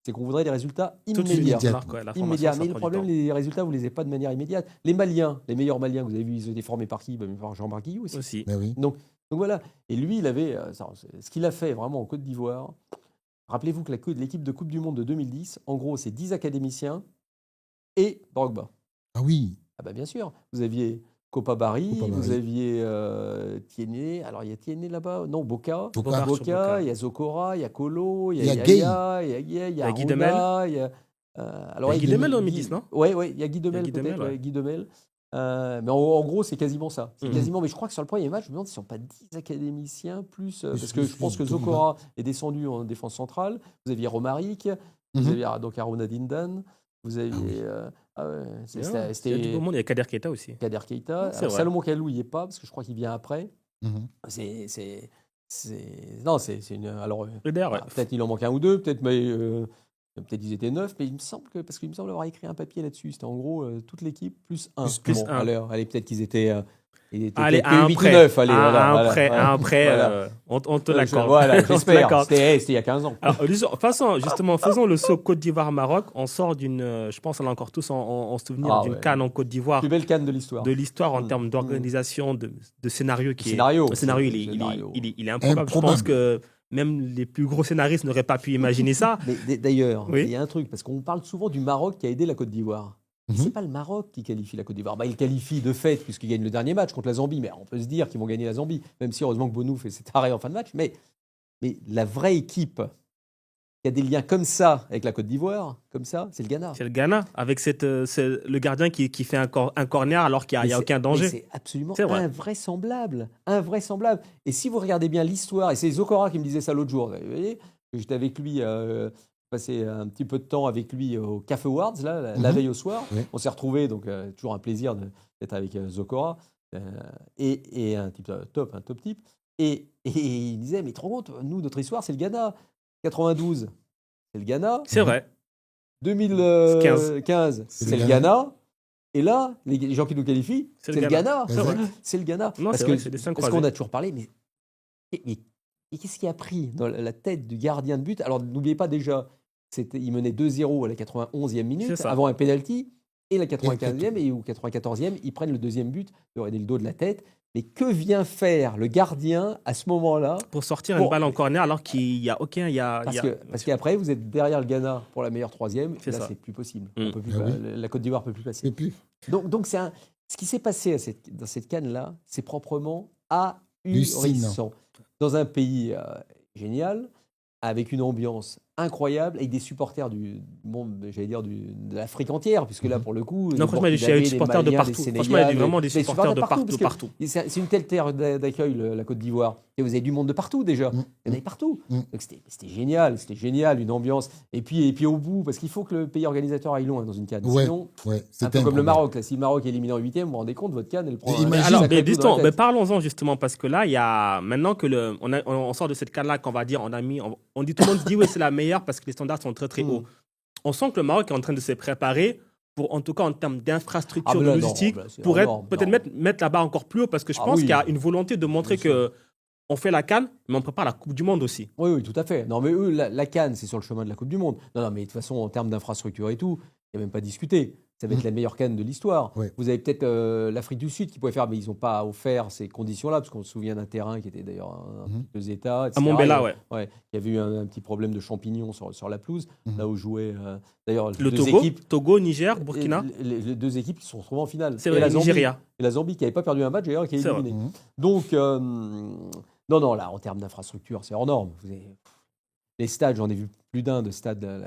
c'est qu'on voudrait des résultats Tout de suite, immédiats. alors, ouais, la formation, Immédiat. ça Mais le prend du problème, temps. les résultats, vous ne les avez pas de manière immédiate. Les Maliens, les meilleurs Maliens que vous avez vus, ils ont été formés par qui? Par Jean-Marc Guillou aussi. Aussi. Mais oui. Donc voilà. Et lui, il avait ce qu'il a fait vraiment en Côte d'Ivoire. Rappelez-vous que l'équipe de Coupe du Monde de 2010, en gros, c'est 10 académiciens et Drogba. Ah oui. Ah bah bien sûr. Vous aviez Copa Barry, Copa vous Barry. aviez Tiéné. Alors, il y a Tiéné là-bas? Non, Boca. Boca. Boca, il y a Zokora, il y a Colo, il y a Gay. Yaya, il y a Gay, il y a Guy Aruna, il y a... alors, Il y a Guy Demel en 2010, non? Oui, il y a Guy Il y a Demel Guy peut-être, Demel, ouais. ouais, Guy Demel. Mais en gros, c'est quasiment ça. C'est quasiment, mais je crois que sur le premier match, je me demande s'ils ne sont pas 10 académiciens plus. Parce que je pense que Zokora est descendu en défense centrale. Vous aviez Romaric, vous aviez donc Aruna Dindan, vous aviez. C'était du beau monde. Il y a Kader Keita aussi. Kader Keita. C'est Alors, vrai. Salomon Kalou, il n'y est pas, parce que je crois qu'il vient après. Non, c'est une. Alors, Kader, ouais. peut-être il en manque un ou deux, peut-être, mais peut-être ils étaient 9, mais il me semble que. Parce qu'il me semble avoir écrit un papier là-dessus. C'était en gros toute l'équipe plus un. Plus Bon, un. allez, peut-être qu'ils étaient. Allez, peut-être à un 8 ou prêt. 9. Allez, À un prêt, Voilà. on te l'accorde. Voilà, On te j'espère. l'accorde. C'était il y a 15 ans. Alors, faisons le saut Côte d'Ivoire-Maroc. On sort d'une, je pense, on a encore tous en souvenir Ah d'une ouais. CAN en Côte d'Ivoire, Plus belle canne de l'histoire. de l'histoire en termes d'organisation, de scénario qui Scénario. Le scénario, il est improbable. Je pense que même les plus gros scénaristes n'auraient pas pu imaginer ça. Mais d'ailleurs, Oui. il y a un truc, parce qu'on parle souvent du Maroc qui a aidé la Côte d'Ivoire. C'est pas le Maroc qui qualifie la Côte d'Ivoire. Il qualifie de fait, puisqu'il gagne le dernier match contre la Zambie. Mais on peut se dire qu'ils vont gagner la Zambie, même si heureusement que Bonou fait cet arrêt en fin de match. Mais la vraie équipe qui a des liens comme ça avec la Côte d'Ivoire, comme ça, c'est le Ghana. C'est le Ghana, avec le gardien qui fait un corner alors qu'il n'y a aucun Mais danger. c'est absolument C'est vrai. invraisemblable. Invraisemblable. Et si vous regardez bien l'histoire, et c'est Zokora qui me disait ça l'autre jour, vous voyez, que j'étais avec lui, passé un petit peu de temps avec lui au Café Awards, là, la veille au soir. Oui. On s'est retrouvés, donc toujours un plaisir d'être avec Zokora. Et un type top, un top type. Et il disait, mais tu te rends compte, nous, notre histoire, c'est le Ghana. 92, c'est le Ghana. C'est vrai. 2015, c'est le Ghana. Et là, les gens qui nous qualifient, c'est le Ghana. C'est vrai. C'est le Ghana. Non, c'est vrai, c'est des cinq parce croisés. qu'on a toujours parlé, mais qu'est-ce qui a pris dans la tête du gardien de but? Alors, n'oubliez pas déjà, il menait 2-0 à la 91e minute, C'est ça. avant un penalty, et la 95e ou 94e, ils prennent le deuxième but, il aurait le dos de la tête. Mais que vient faire le gardien à ce moment-là? Pour sortir une balle en corner alors qu'il n'y a aucun... Parce qu'après, vous êtes derrière le Ghana pour la meilleure troisième, et là, ça. c'est plus possible. Mm. On peut plus, Ah oui. la Côte d'Ivoire ne peut plus passer. Et puis, Donc ce qui s'est passé dans cette canne-là, c'est proprement Hallucinant. ahurissant. Dans un pays génial, avec une ambiance incroyable, avec des supporters du monde, j'allais dire, de l'Afrique entière, puisque là, pour le coup... Non, franchement, il y a des supporters de partout. Franchement, il y a vraiment des supporters de partout. Parce que c'est une telle terre d'accueil, la Côte d'Ivoire. Et vous avez du monde de partout, déjà. Il y en avait partout. Donc c'était génial, une ambiance. Et puis au bout, parce qu'il faut que le pays organisateur aille loin dans une canne. Ouais, Sinon, ouais, c'est un peu comme le Maroc. Là. Si le Maroc est éliminé en 8e, vous vous rendez compte, votre canne, elle prend Imagine- Alors, sacré coup dans la tête. parlons-en justement, parce que là, il y a maintenant que on sort de cette canne-là, qu'on va dire, on dit, tout le monde dit, oui, c'est la meilleure parce que les standards sont très, très hauts. On sent que le Maroc est en train de se préparer pour, en tout cas, en termes d'infrastructure, de logistique, c'est énorme, peut-être mettre la barre encore plus haut, parce que je pense oui. qu'il y a une volonté de montrer Bien sûr. que on fait la canne, mais on prépare la Coupe du Monde aussi. Oui, tout à fait. Non, mais eux, la canne, c'est sur le chemin de la Coupe du Monde. Non, mais de toute façon, en termes d'infrastructure et tout, il n'y a même pas à discuter. Ça va être la meilleure canne de l'histoire. Ouais. Vous avez peut-être l'Afrique du Sud qui pourrait faire, mais ils n'ont pas offert ces conditions-là, parce qu'on se souvient d'un terrain qui était d'ailleurs deux États, etc. À Montbella, ouais. Ouais, il y avait eu un petit problème de champignons sur la pelouse, là où jouaient d'ailleurs Le deux Togo, équipes. Togo, Niger, Burkina. Les deux équipes qui se sont retrouvées en finale. C'est Et vrai, la le Zambie. Nigeria. Et la Zambie qui n'avait pas perdu un match d'ailleurs, qui est C'est vrai. éliminée. Donc, non, là, en termes d'infrastructure, c'est hors norme. Les stades, j'en ai vu plus d'un de stades de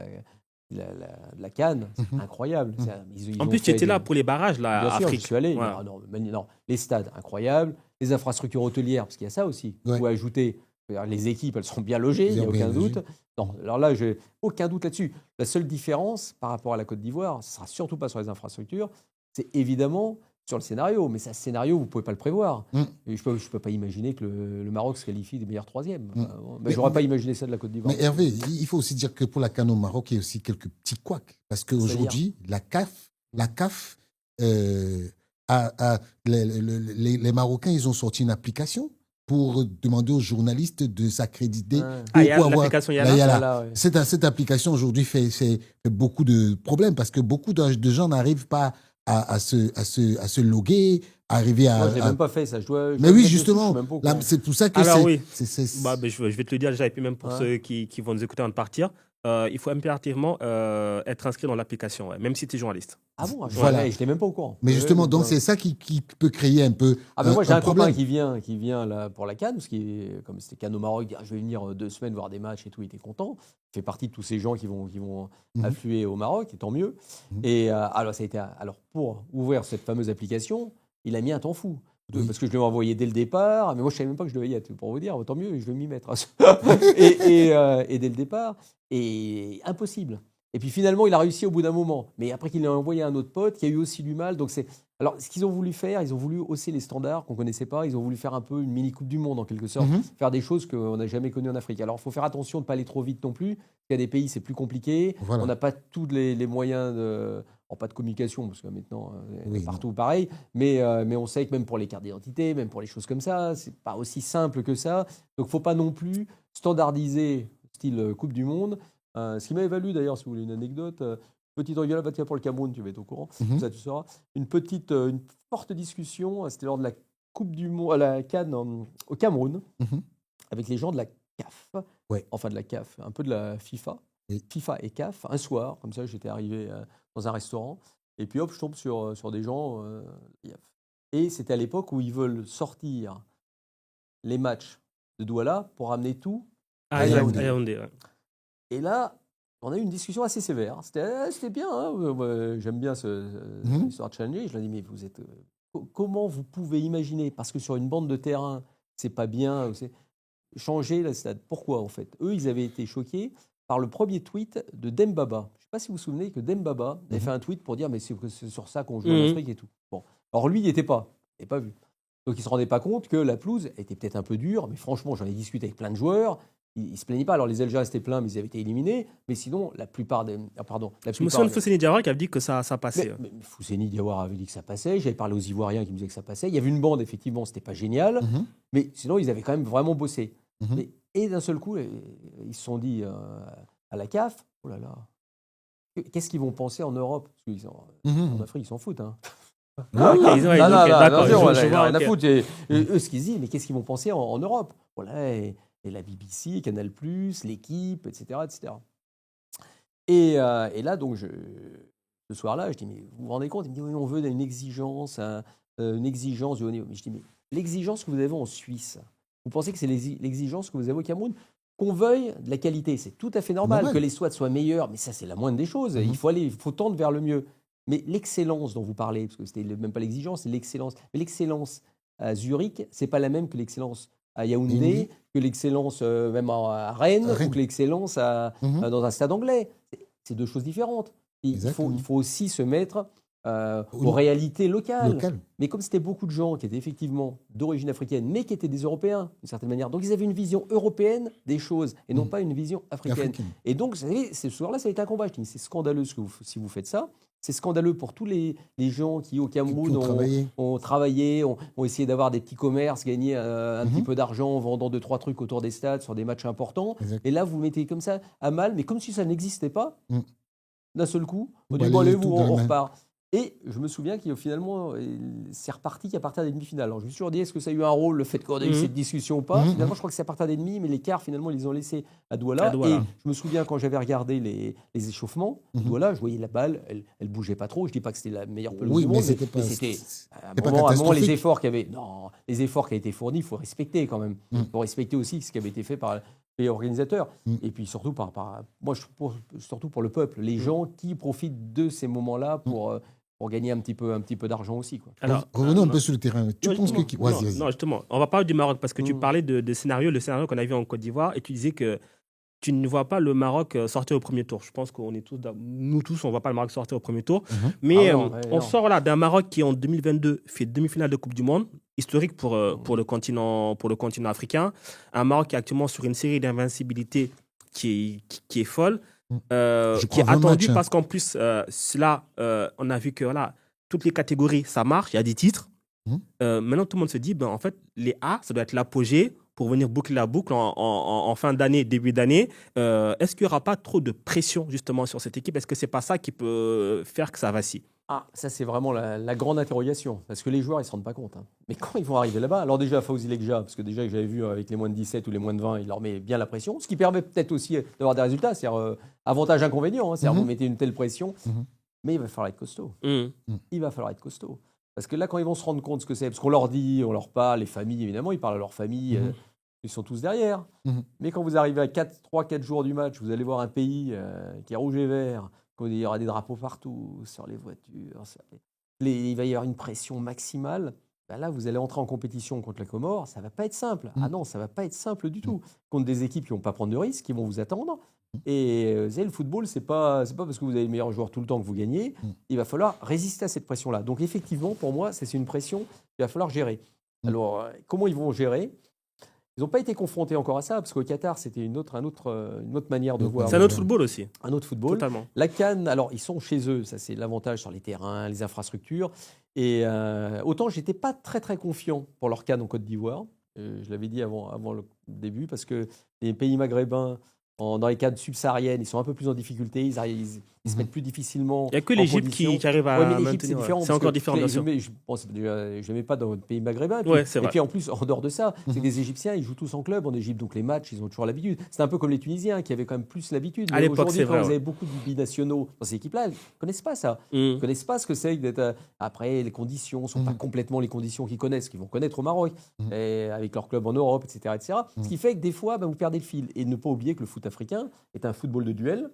la CAN, c'est incroyable. Ils En ont plus, tu fait étais là des- pour les barrages, là, Bien à sûr, Afrique. j'y suis allé. Ouais. Non, les stades, incroyables. Les infrastructures hôtelières, parce qu'il y a ça aussi. Ouais. Vous pouvez ajouter, les équipes, elles sont bien logées, il n'y a Bien aucun logées. doute. Non, alors là, j'ai aucun doute là-dessus. La seule différence par rapport à la Côte d'Ivoire, ce ne sera surtout pas sur les infrastructures, c'est évidemment sur le scénario. Mais ça, ce scénario, vous ne pouvez pas le prévoir. Et je peux pas imaginer que le Maroc se qualifie des meilleurs troisièmes. Je n'aurais pas imaginé ça de la Côte d'Ivoire. Mais Hervé, il faut aussi dire que pour la CAN au Maroc, il y a aussi quelques petits couacs. Parce qu'aujourd'hui, la CAF les Marocains, ils ont sorti une application pour demander aux journalistes de s'accréditer. Ah, il y a l'application Yala. Yala, ouais. Cette application aujourd'hui fait beaucoup de problèmes parce que beaucoup de gens n'arrivent pas à se loguer, arriver à... Moi, je l'ai même pas fait, ça. Mais oui, justement, c'est pour ça que Alors oui. c'est... Je vais te le dire déjà, et puis même pour ceux qui vont nous écouter avant de partir, il faut impérativement être inscrit dans l'application, ouais, même si tu es journaliste. Ah bon, je Voilà. n'étais même pas au courant. Mais justement, Ouais, donc ouais. c'est ça qui peut créer un peu Moi, j'ai un copain problème. qui vient là pour la CAN, parce que comme c'était CAN au Maroc, il dit, je vais venir 2 semaines voir des matchs et tout, il était content. Il fait partie de tous ces gens qui vont affluer au Maroc, et tant mieux. Et alors, ça a été, alors, pour ouvrir cette fameuse application, il a mis un temps fou. Parce que je lui ai envoyé dès le départ, mais moi je ne savais même pas que je devais y être, pour vous dire, tant mieux, je vais m'y mettre. et dès le départ, et impossible. Et puis finalement, il a réussi au bout d'un moment. Mais après qu'il a envoyé un autre pote qui a eu aussi du mal. Donc alors, ce qu'ils ont voulu faire, ils ont voulu hausser les standards qu'on ne connaissait pas. Ils ont voulu faire un peu une mini Coupe du Monde, en quelque sorte. Faire des choses qu'on n'a jamais connues en Afrique. Alors, il faut faire attention de ne pas aller trop vite non plus. Il y a des pays, c'est plus compliqué. Voilà. On n'a pas tous les moyens de... pas de communication, parce que maintenant, partout non. pareil. Mais on sait que même pour les cartes d'identité, même pour les choses comme ça, c'est pas aussi simple que ça. Donc, il ne faut pas non plus standardiser style Coupe du Monde. Ce qui m'avait valu d'ailleurs, si vous voulez une anecdote, petite engueulade pour le Cameroun, tu vas être au courant, ça tu sauras. Une forte discussion, c'était lors de la Coupe du Monde, à la CAN au Cameroun, avec les gens de la CAF, enfin de la CAF, un peu de la FIFA, FIFA et CAF, un soir, comme ça j'étais arrivé dans un restaurant, et puis hop, je tombe sur des gens, et c'était à l'époque où ils veulent sortir les matchs de Douala pour ramener tout À Yaoundé. Yaoundé, ouais. Et là, on a eu une discussion assez sévère. C'était bien, hein, j'aime bien l'histoire de challenger. Je leur ai dit, mais vous êtes, comment vous pouvez imaginer, parce que sur une bande de terrain, c'est pas bien, changer la stade. Pourquoi en fait? Eux, ils avaient été choqués par le premier tweet de Dembaba. Je ne sais pas si vous vous souvenez que Dembaba avait fait un tweet pour dire mais c'est sur ça qu'on joue en Afrique et tout. Bon. Alors lui, il n'était pas. Il n'était pas vu. Donc il ne se rendait pas compte que la pelouse était peut-être un peu dure, mais franchement, j'en ai discuté avec plein de joueurs. Ils ne se plaignaient pas. Alors les Algériens étaient pleins, mais ils avaient été éliminés. Mais sinon, la plupart des. Je me souviens de Fousseni Diawara qui avait dit que ça passait. Mais Fousseni Diawara avait dit que ça passait. J'avais parlé aux Ivoiriens qui me disaient que ça passait. Il y avait une bande, effectivement, c'était pas génial. Mais sinon, ils avaient quand même vraiment bossé. Et d'un seul coup, ils se sont dit à la CAF, oh là là, qu'est-ce qu'ils vont penser en Europe? Parce en Afrique, ils s'en foutent. Hein. D'accord, rien à foutre. Eux, ce qu'ils disent, mais qu'est-ce qu'ils vont penser en Europe? Voilà, et la BBC, Canal+, l'équipe, etc., etc. Et là, donc, ce soir-là, je dis, mais vous vous rendez compte? Il me dit, oui, on veut une exigence du haut niveau. Mais je dis, mais l'exigence que vous avez en Suisse, vous pensez que c'est l'exigence que vous avez au Cameroun? Qu'on veuille de la qualité, c'est tout à fait normal. Que les squads soient meilleurs, mais ça, c'est la moindre des choses. Il faut tendre vers le mieux. Mais l'excellence dont vous parlez, parce que c'était même pas l'exigence, c'est l'excellence. Mais l'excellence à Zurich, c'est pas la même que l'excellence à Yaoundé, que l'excellence même à Rennes, ou que l'excellence dans un stade anglais. C'est deux choses différentes. Il faut aussi se mettre aux réalités locales. Mais comme c'était beaucoup de gens qui étaient effectivement d'origine africaine, mais qui étaient des Européens, d'une certaine manière, donc ils avaient une vision européenne des choses, et non pas une vision africaine. Et donc, vous savez, ce soir-là, ça a été un combat. Je dis, c'est scandaleux si vous faites ça. C'est scandaleux pour tous les gens qui, au Cameroun, ont travaillé, ont essayé d'avoir des petits commerces, gagné un petit peu d'argent en vendant 2-3 trucs autour des stades sur des matchs importants. Et là, vous mettez comme ça à mal, mais comme si ça n'existait pas, d'un seul coup, on dit, bon, allez, on repart. Et je me souviens qu'il finalement, c'est reparti qu'à partir des demi-finales. Alors, je me suis toujours dit, est-ce que ça a eu un rôle, le fait qu'on ait eu cette discussion ou pas? Finalement, je crois que c'est à partir des demi, mais les quarts, finalement, ils ont laissé à Douala. Et je me souviens, quand j'avais regardé les échauffements, Douala, je voyais la balle, elle bougeait pas trop. Je dis pas que c'était la meilleure pelouse du monde, mais c'était à un moment, les efforts qui avaient été fournis, il faut respecter quand même. Il faut respecter aussi ce qui avait été fait par les organisateurs. Et puis surtout, surtout pour le peuple, les gens qui profitent de ces moments-là pour gagner un petit peu d'argent aussi. Quoi. Alors, revenons un peu sur le terrain. Tu penses que... Non, justement. On va parler du Maroc parce que tu parlais de scénario, le scénario qu'on a vu en Côte d'Ivoire, et tu disais que tu ne vois pas le Maroc sortir au premier tour. Je pense qu'on est nous tous, on ne voit pas le Maroc sortir au premier tour. Mais on sort là d'un Maroc qui, en 2022, fait demi-finale de Coupe du Monde, historique pour le continent africain. Un Maroc qui est actuellement sur une série d'invincibilité qui est folle. Qui est attendu parce qu'en plus, on a vu que toutes les catégories, ça marche, il y a des titres. Maintenant, tout le monde se dit, en fait, les A, ça doit être l'apogée pour venir boucler la boucle en fin d'année, début d'année. Est-ce qu'il n'y aura pas trop de pression justement sur cette équipe? Est-ce que ce n'est pas ça qui peut faire que ça vacille? Ça, c'est vraiment la grande interrogation. Parce que les joueurs, ils ne se rendent pas compte. Hein. Mais quand ils vont arriver là-bas, alors déjà, Fawzi Lekja, parce que déjà, j'avais vu avec les moins de 17 ou les moins de 20, il leur met bien la pression. Ce qui permet peut-être aussi d'avoir des résultats. C'est-à-dire, avantage-inconvénient. Hein, c'est-à-dire, vous mettez une telle pression. Mais il va falloir être costaud. Il va falloir être costaud. Parce que là, quand ils vont se rendre compte ce que c'est, parce qu'on leur dit, on leur parle, les familles, évidemment, ils parlent à leur famille. Ils sont tous derrière. Mais quand vous arrivez à 3-4 jours du match, vous allez voir un pays qui est rouge et vert. Il y aura des drapeaux partout, sur les voitures. Il va y avoir une pression maximale. Là, vous allez entrer en compétition contre la Comore. Ça ne va pas être simple. Ah non, ça ne va pas être simple du tout. Contre des équipes qui ne vont pas prendre de risques, qui vont vous attendre. Et vous savez, le football, ce n'est pas parce que vous avez les meilleurs joueurs tout le temps que vous gagnez. Il va falloir résister à cette pression-là. Donc effectivement, pour moi, c'est une pression qu'il va falloir gérer. Alors, comment ils vont gérer ? Ils n'ont pas été confrontés encore à ça, parce qu'au Qatar, c'était une autre manière de voir. C'est un autre football aussi. Un autre football. Totalement. La CAN, alors, ils sont chez eux, ça c'est l'avantage sur les terrains, les infrastructures. Et autant, je n'étais pas très, très confiant pour leur CAN en Côte d'Ivoire. Je l'avais dit avant le début, parce que les pays maghrébins, dans les cadres subsahariennes, ils sont un peu plus en difficulté, ils se mettent plus difficilement. Il n'y a que l'Égypte qui arrive à maintenir. C'est encore différent, bien sûr. Je n'aimais pas dans le pays maghrébin. Et puis en plus, en dehors de ça, c'est que les Égyptiens, ils jouent tous en club en Égypte, donc les matchs, ils ont toujours l'habitude. C'est un peu comme les Tunisiens qui avaient quand même plus l'habitude. À l'époque, c'est vrai. Quand vous avez beaucoup de binationaux dans ces équipes-là, ils ne connaissent pas ça. Ils ne connaissent pas ce que c'est d'être. Après, les conditions ne sont pas complètement les conditions qu'ils connaissent, qu'ils vont connaître au Maroc, et avec leur club en Europe, etc. Ce qui fait que des fois, vous perdez le fil. Et ne pas oublier que le foot foot africain est un football de duel.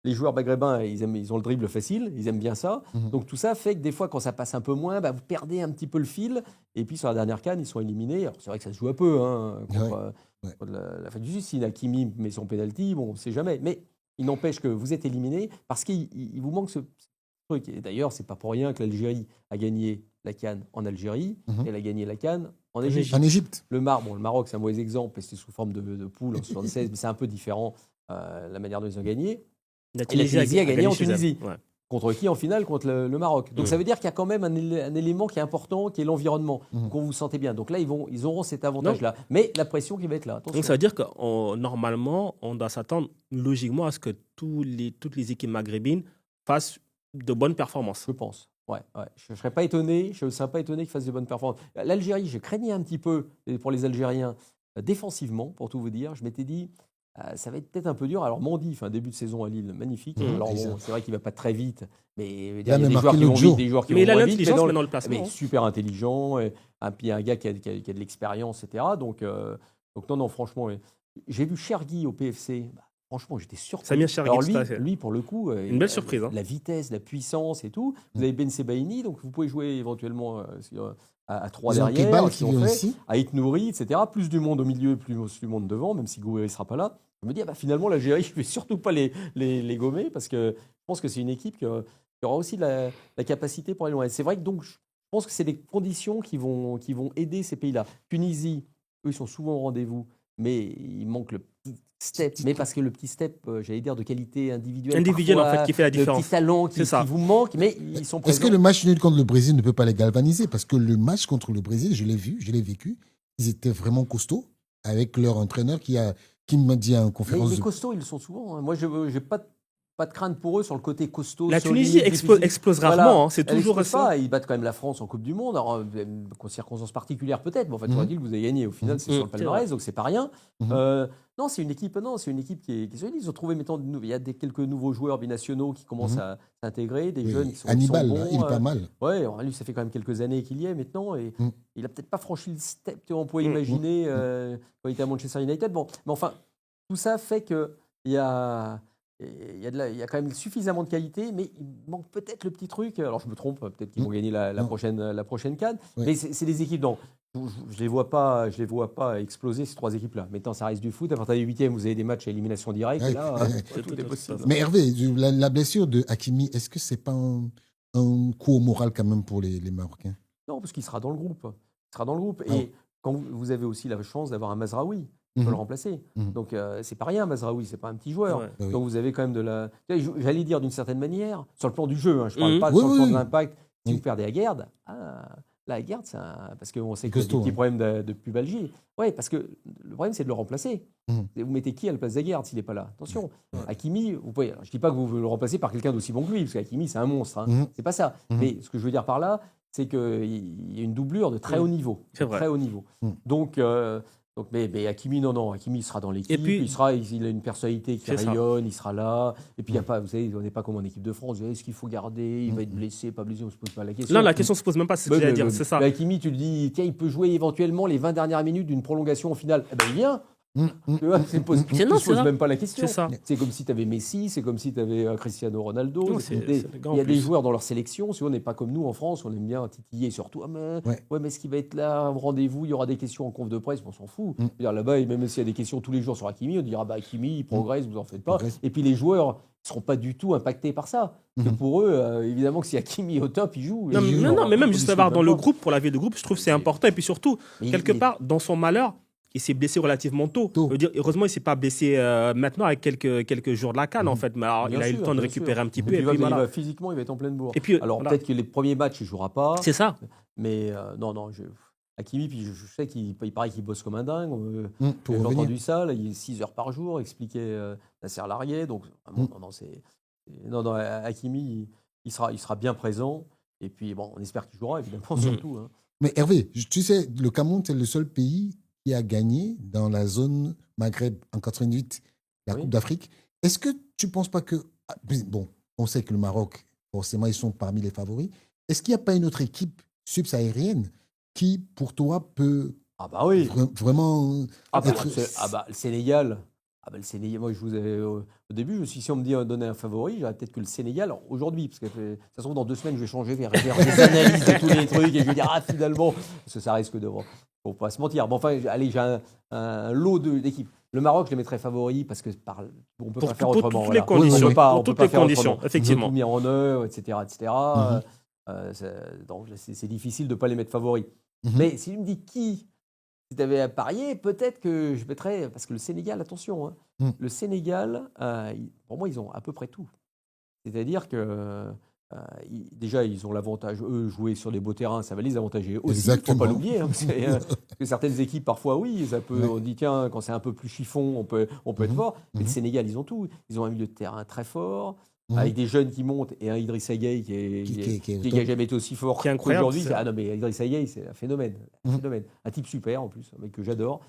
Les joueurs maghrébins, ils ont le dribble facile, ils aiment bien ça. Donc tout ça fait que des fois, quand ça passe un peu moins, vous perdez un petit peu le fil. Et puis sur la dernière CAN, ils sont éliminés. Alors c'est vrai que ça se joue un peu contre l'Afrique du Sud. Si Hakimi met son penalty, bon, on ne sait jamais. Mais il n'empêche que vous êtes éliminés parce qu'il vous manque ce truc. Et d'ailleurs, c'est pas pour rien que l'Algérie a gagné la CAN en Algérie et elle a gagné la CAN en Égypte. En Égypte. Le Maroc, c'est un mauvais exemple, c'était sous forme de poule en 76, mais c'est un peu différent la manière dont ils ont gagné. La Et la Tunisie a gagné en chez elle. Tunisie. Ouais. Contre qui en finale? Contre le Maroc. Donc ça veut dire qu'il y a quand même un élément qui est important, qui est l'environnement. Donc on vous sentez bien. Donc là, ils auront cet avantage-là. Mais la pression qui va être là. Attention. Donc ça veut dire que normalement, on doit s'attendre logiquement à ce que toutes les équipes maghrébines fassent de bonnes performances. Je pense. Ouais. Je ne serais pas étonné. Je ne serais pas étonné qu'ils fassent de bonnes performances. L'Algérie, je craignais un petit peu pour les Algériens défensivement, pour tout vous dire. Je m'étais dit, ça va être peut-être un peu dur. Alors Mendy, début de saison à Lille, magnifique. Alors bon, c'est vrai qu'il ne va pas très vite, mais il y a des joueurs qui vont vite, des joueurs qui vont il a moins vite. l'intelligence maintenant le placement. Mais super intelligent, et puis un gars qui a de l'expérience, etc. Donc non, franchement, j'ai vu Chergui au PFC. Franchement, j'étais surpris. Samir Chergui, alors lui, pour le coup, une belle surprise. La vitesse, la puissance et tout. Vous avez Ben Sebaini, donc vous pouvez jouer éventuellement à 3 derrière, à Itnouri, etc. Plus du monde au milieu, plus du monde devant, même si Gouiri ne sera pas là. Je me dis, finalement, l'Algérie, je ne vais surtout pas les gommer parce que je pense que c'est une équipe qui aura aussi la capacité pour aller loin. C'est vrai que donc, je pense que c'est des conditions qui vont aider ces pays-là. Tunisie, eux, ils sont souvent au rendez-vous, mais il manque le petit step. Mais parce que le petit step, j'allais dire, de qualité individuelle. En fait, qui fait la différence. Le petit talent qui vous manque, mais ils sont présents. Est-ce que le match nul contre le Brésil ne peut pas les galvaniser? Parce que le match contre le Brésil, je l'ai vu, je l'ai vécu. Ils étaient vraiment costauds avec leur entraîneur qui m'a dit en conférence. Mais les costauds, ils le sont souvent. Moi, je n'ai pas de crainte pour eux sur le côté costaud. La Tunisie explose rarement. C'est toujours ça. Ils battent quand même la France en Coupe du Monde. Alors, circonstances particulières peut-être. Mais en fait, on a dit que vous avez gagné. Au final, c'est sur le palmarès, donc c'est pas rien. Non, c'est une équipe qui est solide. Ils ont trouvé, il y a quelques nouveaux joueurs binationaux qui commencent à s'intégrer, des jeunes qui sont Hannibal, bons. il est pas mal. Ouais, lui, ça fait quand même quelques années qu'il y est maintenant. Et il a peut-être pas franchi le step qu'on pouvait imaginer quand il était à Manchester United. Bon, mais enfin, tout ça fait que il y a quand même suffisamment de qualité, mais il manque peut-être le petit truc. Alors je me trompe, peut-être qu'ils vont gagner la prochaine CAN. Mais c'est des équipes dont je les vois pas exploser ces trois équipes-là. Maintenant, ça reste du foot. À partir des huitièmes, vous avez des matchs à élimination directe. Et là, tout est possible. Mais Hervé, la blessure de Hakimi, est-ce que c'est pas un coup au moral quand même pour les Marocains? Non, parce qu'il sera dans le groupe. Et quand vous avez aussi la chance d'avoir un Mazraoui. Peut le remplacer. Donc, c'est pas rien, Mazraoui, c'est pas un petit joueur. Ouais. Donc, vous avez quand même j'allais dire d'une certaine manière, sur le plan du jeu, je parle pas sur le plan de l'impact. Si vous perdez Aguerd, Aguerd, parce qu'on sait qu'il y a des petits problèmes de pubalgie. Oui, parce que le problème, c'est de le remplacer. Vous mettez qui à la place d'Aguerd s'il n'est pas là? Attention, Hakimi, vous pouvez. Alors, je dis pas que vous le remplacez par quelqu'un d'aussi bon que lui, parce qu'Hakimi, c'est un monstre. C'est pas ça. Mais ce que je veux dire par là, c'est qu'il y a une doublure de très haut niveau. C'est vrai. Très haut niveau. Donc, mais Hakimi, non, Hakimi sera dans l'équipe. Et puis, il a une personnalité qui rayonne, il sera là. Et puis, il y a pas, vous savez, on n'est pas comme en équipe de France. Est-ce qu'il faut garder? Il va être blessé, pas blessé, on ne se pose pas la question. Non, la question ne se pose même pas, c'est ce que j'allais dire, c'est ça. Mais Hakimi, tu le dis, tiens, il peut jouer éventuellement les 20 dernières minutes d'une prolongation au final. Eh ben, il vient. Tu vois, tu ne se poses même pas la question. C'est comme si tu avais Messi, c'est comme si tu avais Cristiano Ronaldo. Il y a des joueurs dans leur sélection, si on n'est pas comme nous en France, on aime bien titiller surtout. Mais est-ce qu'il va être là au rendez-vous? Il y aura des questions en conf de presse, on s'en fout. Là-bas, même s'il y a des questions tous les jours sur Hakimi, on dira Hakimi, il progresse, vous en faites pas. Et puis les joueurs ne seront pas du tout impactés par ça. Que pour eux, évidemment que si Hakimi est au top, il joue. Non, mais même juste avoir dans le groupe, pour la vie de groupe, je trouve que c'est important. Et puis surtout, quelque part, dans son malheur, il s'est blessé relativement tôt. Je veux dire, heureusement, il ne s'est pas blessé maintenant avec quelques jours de la CAN, en fait. Mais alors, il a eu le temps de récupérer un petit peu. Physiquement, il va être en pleine bourre. Alors, peut-être que les premiers matchs, il ne jouera pas. C'est ça. Mais Hakimi, puis je sais qu'il paraît qu'il bosse comme un dingue. J'ai entendu ça, là, il est 6 heures par jour, expliquait Nasser Larrié. Donc, Hakimi, il sera bien présent. Et puis, on espère qu'il jouera, évidemment, surtout. Mais Hervé, tu sais, le Cameroun, c'est le seul pays qui a gagné dans la zone Maghreb en 88, la Coupe d'Afrique. Est-ce que tu ne penses pas que... Bon, on sait que le Maroc, forcément, ils sont parmi les favoris. Est-ce qu'il n'y a pas une autre équipe subsaharienne qui, pour toi, peut vraiment... Le Sénégal, Le Sénégal, moi, au début, je me suis dit, si on me dit donner un favori, j'aurais peut-être que le Sénégal, alors, aujourd'hui, parce que ça se trouve, dans 2 semaines, je vais changer vers des analyses de tous les trucs et je vais dire, finalement, parce que ça risque de. Faut pas se mentir. Bon, enfin, allez, j'ai un lot d'équipes. Le Maroc, je les mettrais favoris parce que on peut pas faire autrement. Pour toutes voilà. les conditions. On peut pas, Pour on peut toutes pas les faire conditions, autrement. effectivement. Ils ont tout mis en œuvre, etc. Donc, c'est difficile de ne pas les mettre favoris. Mais si tu me dis qui, si tu avais à parier, peut-être que je mettrais. Parce que le Sénégal, attention, hein, le Sénégal, pour moi, ils ont à peu près tout. C'est-à-dire que. Déjà, ils ont l'avantage, eux, jouer sur des beaux terrains, ça va les avantager aussi. Il ne faut pas l'oublier. Hein, parce que certaines équipes, parfois, oui, ça peut, on dit, tiens, quand c'est un peu plus chiffon, on peut être fort. Mais le Sénégal, ils ont tout. Ils ont un milieu de terrain très fort, avec des jeunes qui montent, et un Idrissa Gueye qui n'a jamais été aussi fort qu'aujourd'hui. Ah non, mais Idrissa Gueye, c'est un phénomène. Un type super, en plus, un mec que j'adore.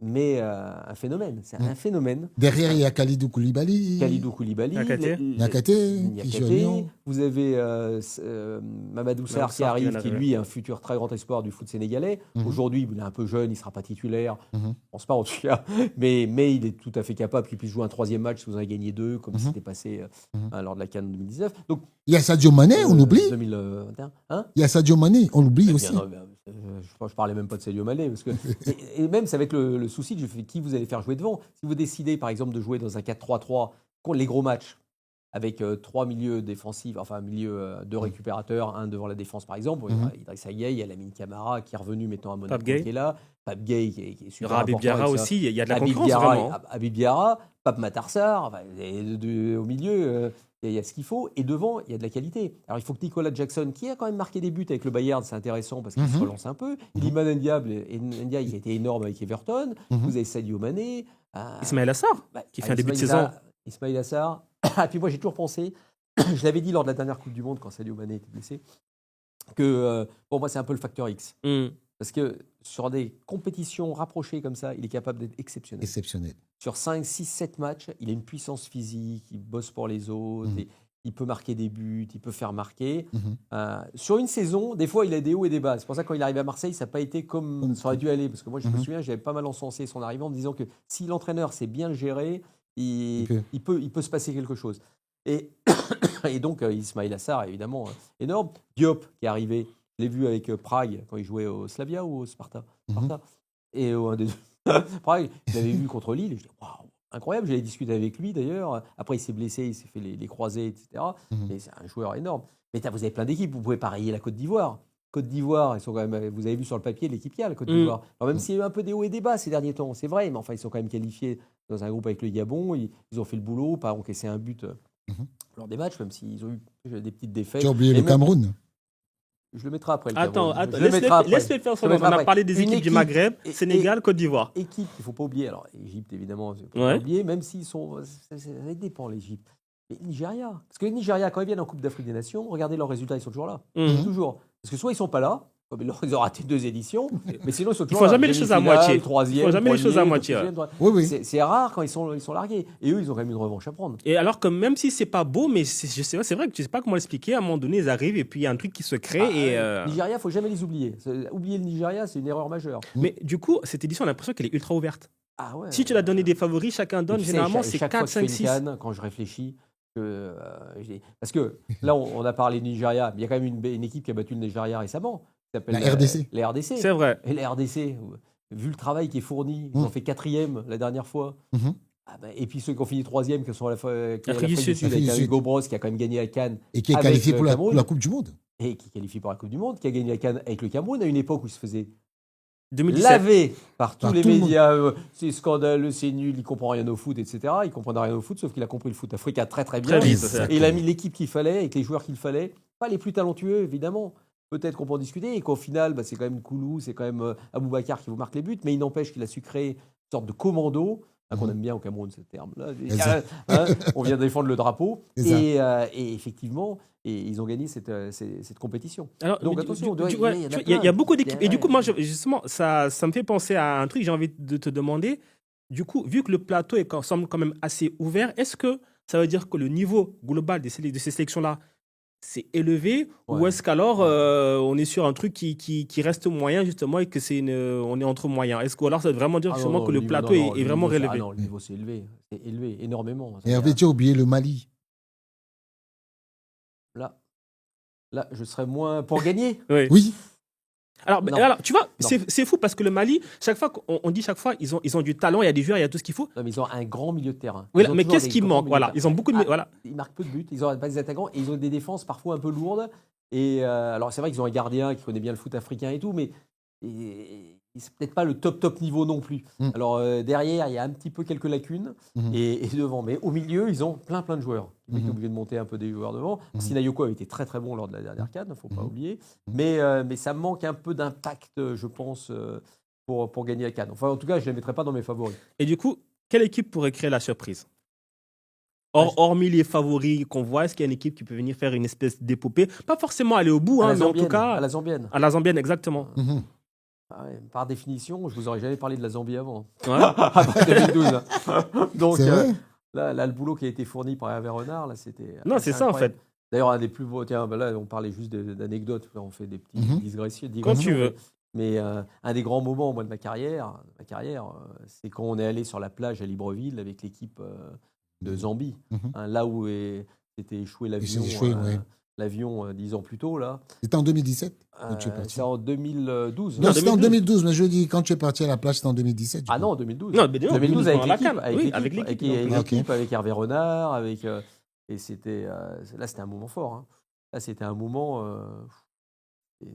Mais un phénomène, c'est un phénomène. Derrière, il y a Khalidou Koulibaly. Niakhaté, qui joue à Lyon. Vous avez Mamadou Sarr qui arrive, qui lui est un futur très grand espoir du foot sénégalais. Aujourd'hui, il est un peu jeune, il ne sera pas titulaire. Je ne pense pas en tout cas. Mais il est tout à fait capable qu'il puisse jouer un 3e match si vous en avez gagné 2, comme c'était passé lors de la CAN 2019. Donc, il y a Sadio Mané, on oublie. 2021. Il y a Sadio Mané, on l'oublie aussi. Je parlais même pas de Sadio Mané parce que et même c'est avec le souci de qui vous allez faire jouer devant. Si vous décidez par exemple de jouer dans un 4-3-3 contre les gros matchs avec 3 milieux défensifs, enfin un milieu de récupérateurs, un devant la défense par exemple, il y a Idrissa Gueye, il y a Lamine Camara qui est revenu maintenant à Monaco qui est là, Pape Gueye qui est super important. Habib Diarra aussi, il y a de la concurrence vraiment. Habib Diarra, Pape Matar Sarr, au milieu. Il y a ce qu'il faut, et devant, il y a de la qualité. Alors, il faut que Nicolas Jackson, qui a quand même marqué des buts avec le Bayern, c'est intéressant parce qu'il se relance un peu. Iliman Ndiaye, il a été énorme avec Everton. Vous avez Sadio Mané. Ismaïla Assar, qui fait un début de saison. Ismaïla Assar. Et puis moi, j'ai toujours pensé, je l'avais dit lors de la dernière Coupe du Monde, quand Sadio Mané était blessé, que pour moi, c'est un peu le facteur X. Parce que sur des compétitions rapprochées comme ça, il est capable d'être exceptionnel. Sur 5, 6, 7 matchs, il a une puissance physique, il bosse pour les autres, et il peut marquer des buts, il peut faire marquer. Sur une saison, des fois, il a des hauts et des bas. C'est pour ça que quand il est arrivé à Marseille, ça n'a pas été comme ça aurait dû aller. Parce que moi, je me souviens, j'avais pas mal encensé son arrivée en me disant que si l'entraîneur sait bien le gérer, il peut se passer quelque chose. Et donc, Ismaïla Sarr, évidemment, énorme. Diop, qui est arrivé. Je l'ai vu avec Prague quand il jouait au Slavia ou au Sparta. Et au 1 des 2. Prague, je l'avais vu contre Lille. Et je dis, waouh, incroyable. J'avais discuté avec lui d'ailleurs. Après, il s'est blessé, il s'est fait les croisés, etc. Et c'est un joueur énorme. Mais vous avez plein d'équipes. Vous pouvez pareiller la Côte d'Ivoire. Côte d'Ivoire, ils sont quand même. Vous avez vu sur le papier l'équipe qu'il y a, la Côte d'Ivoire. Alors même s'il y a eu un peu des hauts et des bas ces derniers temps, c'est vrai, mais enfin, ils sont quand même qualifiés dans un groupe avec le Gabon. Ils ont fait le boulot, pas encaissé un but lors des matchs, même s'ils ont eu des petites défaites. Tu as oublié le Cameroun. Je le mettrai après. Attends, laisse-le faire son. On a parlé des équipes du Maghreb, Sénégal, Côte d'Ivoire. Équipe qu'il ne faut pas oublier. Alors, l'Égypte, évidemment, il ne faut pas oublier, même s'ils sont. Ça dépend, l'Égypte. Mais Nigeria. Parce que le Nigeria, quand ils viennent en Coupe d'Afrique des Nations, regardez leurs résultats, ils sont toujours là. Toujours. Parce que soit ils ne sont pas là, ils ont raté 2 éditions, mais sinon ils sont toujours là. Il ne faut jamais les choses à moitié. Il faut jamais les choses à moitié. Oui. C'est rare quand ils sont largués. Et eux, ils ont quand même une revanche à prendre. Et alors que même si c'est pas beau, mais c'est vrai que je sais pas comment l'expliquer, à un moment donné, ils arrivent et puis il y a un truc qui se crée. Nigeria, il ne faut jamais les oublier. Oublier le Nigeria, c'est une erreur majeure. Mais du coup, cette édition, on a l'impression qu'elle est ultra ouverte. Ah ouais, si tu l'as donné des favoris, chacun donne, généralement, c'est 4, 5, 6. Quand je réfléchis, parce que là, on a parlé du Nigeria, mais il y a quand même une équipe qui a battu le Nigeria récemment. La RDC. Les RDC. C'est vrai. Et les RDC, vu le travail qui est fourni, ils ont fait 4e la dernière fois. Et puis ceux qui ont fini 3e, qui sont à l'Afrique du Sud, avec un Hugo Bross qui a quand même gagné la CAN. Et qui est qualifié pour la Coupe du Monde. Et qui est qualifié pour la Coupe du Monde, qui a gagné la CAN avec le Cameroun à une époque où il se faisait 2017. lavé par tous les médias. C'est scandaleux, c'est nul, il ne comprend rien au foot, etc. Il ne comprend rien au foot, sauf qu'il a compris le foot africain très très bien. Très vite, et il a mis l'équipe qu'il fallait, avec les joueurs qu'il fallait. Pas les plus talentueux, évidemment. Peut-être qu'on peut en discuter, et qu'au final, c'est quand même Koulou, c'est quand même Aboubacar qui vous marque les buts, mais il n'empêche qu'il a su créer une sorte de commando, qu'on aime bien au Cameroun, ce terme-là. On vient défendre le drapeau, et effectivement, ils ont gagné cette compétition. Alors, donc attention, il y a beaucoup d'équipes. Et du coup, moi, justement, ça me fait penser à un truc, j'ai envie de te demander. Du coup, vu que le plateau semble quand même assez ouvert, est-ce que ça veut dire que le niveau global de ces sélections-là, c'est élevé ou Ouais. est-ce qu'alors on est sur un truc qui reste moyen justement et que on est entre moyens? Est-ce que alors ça veut vraiment dire Ah non, justement non, que le le niveau, plateau non, non, est le vraiment niveau, relevé? non, le niveau c'est élevé énormément. Et Hervé, tu as oublié le Mali. Là, là, je serais moins pour gagner. Oui. Oui. Non. Alors, tu vois, Non. c'est fou parce que le Mali, chaque fois on dit chaque fois ils ont du talent, il y a des joueurs, il y a tout ce qu'il faut. Non, mais ils ont un grand milieu de terrain. Oui, Ils ont mais toujours qu'est-ce des qui grands manque? milieux Voilà, de ils ont terrain. beaucoup de voilà. Ils marquent peu de buts, ils ont pas des attaquants et ils ont des défenses parfois un peu lourdes. Et alors c'est vrai qu'ils ont un gardien qui connaît bien le foot africain et tout, mais c'est peut-être pas le top niveau non plus. Mm. Alors derrière, il y a un petit peu quelques lacunes Mhm. et devant. Mais au milieu, ils ont plein de joueurs. Ils étaient Mhm. obligés de monter un peu des joueurs devant. Mhm. Sinayoko avait été très très bon lors de la dernière CAN, il ne faut pas Mhm. oublier. Mhm. Mais ça manque un peu d'impact, je pense, pour gagner la CAN. Enfin, en tout cas, je ne les mettrai pas dans mes favoris. Et du coup, quelle équipe pourrait créer la surprise? Ah, Hormis les favoris qu'on voit, est-ce qu'il y a une équipe qui peut venir faire une espèce d'épopée? Pas forcément aller au bout, À la mais en tout Zambienne, cas à la Zambienne. à la Zambienne, exactement. Mhm. Ah ouais, par définition, je vous aurais jamais parlé de la Zambie avant. Ouais. Avant 2012. hein. Donc C'est vrai. là, le boulot qui a été fourni par Hervé Renard, là, c'était. Non, assez c'est ça en incroyable. fait. D'ailleurs, un des plus beaux. Tiens, ben là, on parlait juste d'anecdotes. On fait des petits Mhm. digressions. Quand tu veux. Mais un des grands moments, moi, de ma carrière, c'est quand on est allé sur la plage à Libreville avec l'équipe de Zambie. Mhm. Hein, là où s'était échoué l'avion. s'est échoué, ouais. L'avion 10 ans plus tôt, là. C'était en 2017 quand tu es parti. C'est en 2012. Non, Non, c'était en 2012. 2012, mais je dis, quand tu es parti à la plage, c'était en 2017. du Ah coup. non, en 2012. Non, mais non, 2012 pendant la avec l'équipe, CAN. Oui, avec l'équipe. avec Hervé Renard, et c'était là c'était un moment fort. Hein. Là c'était un moment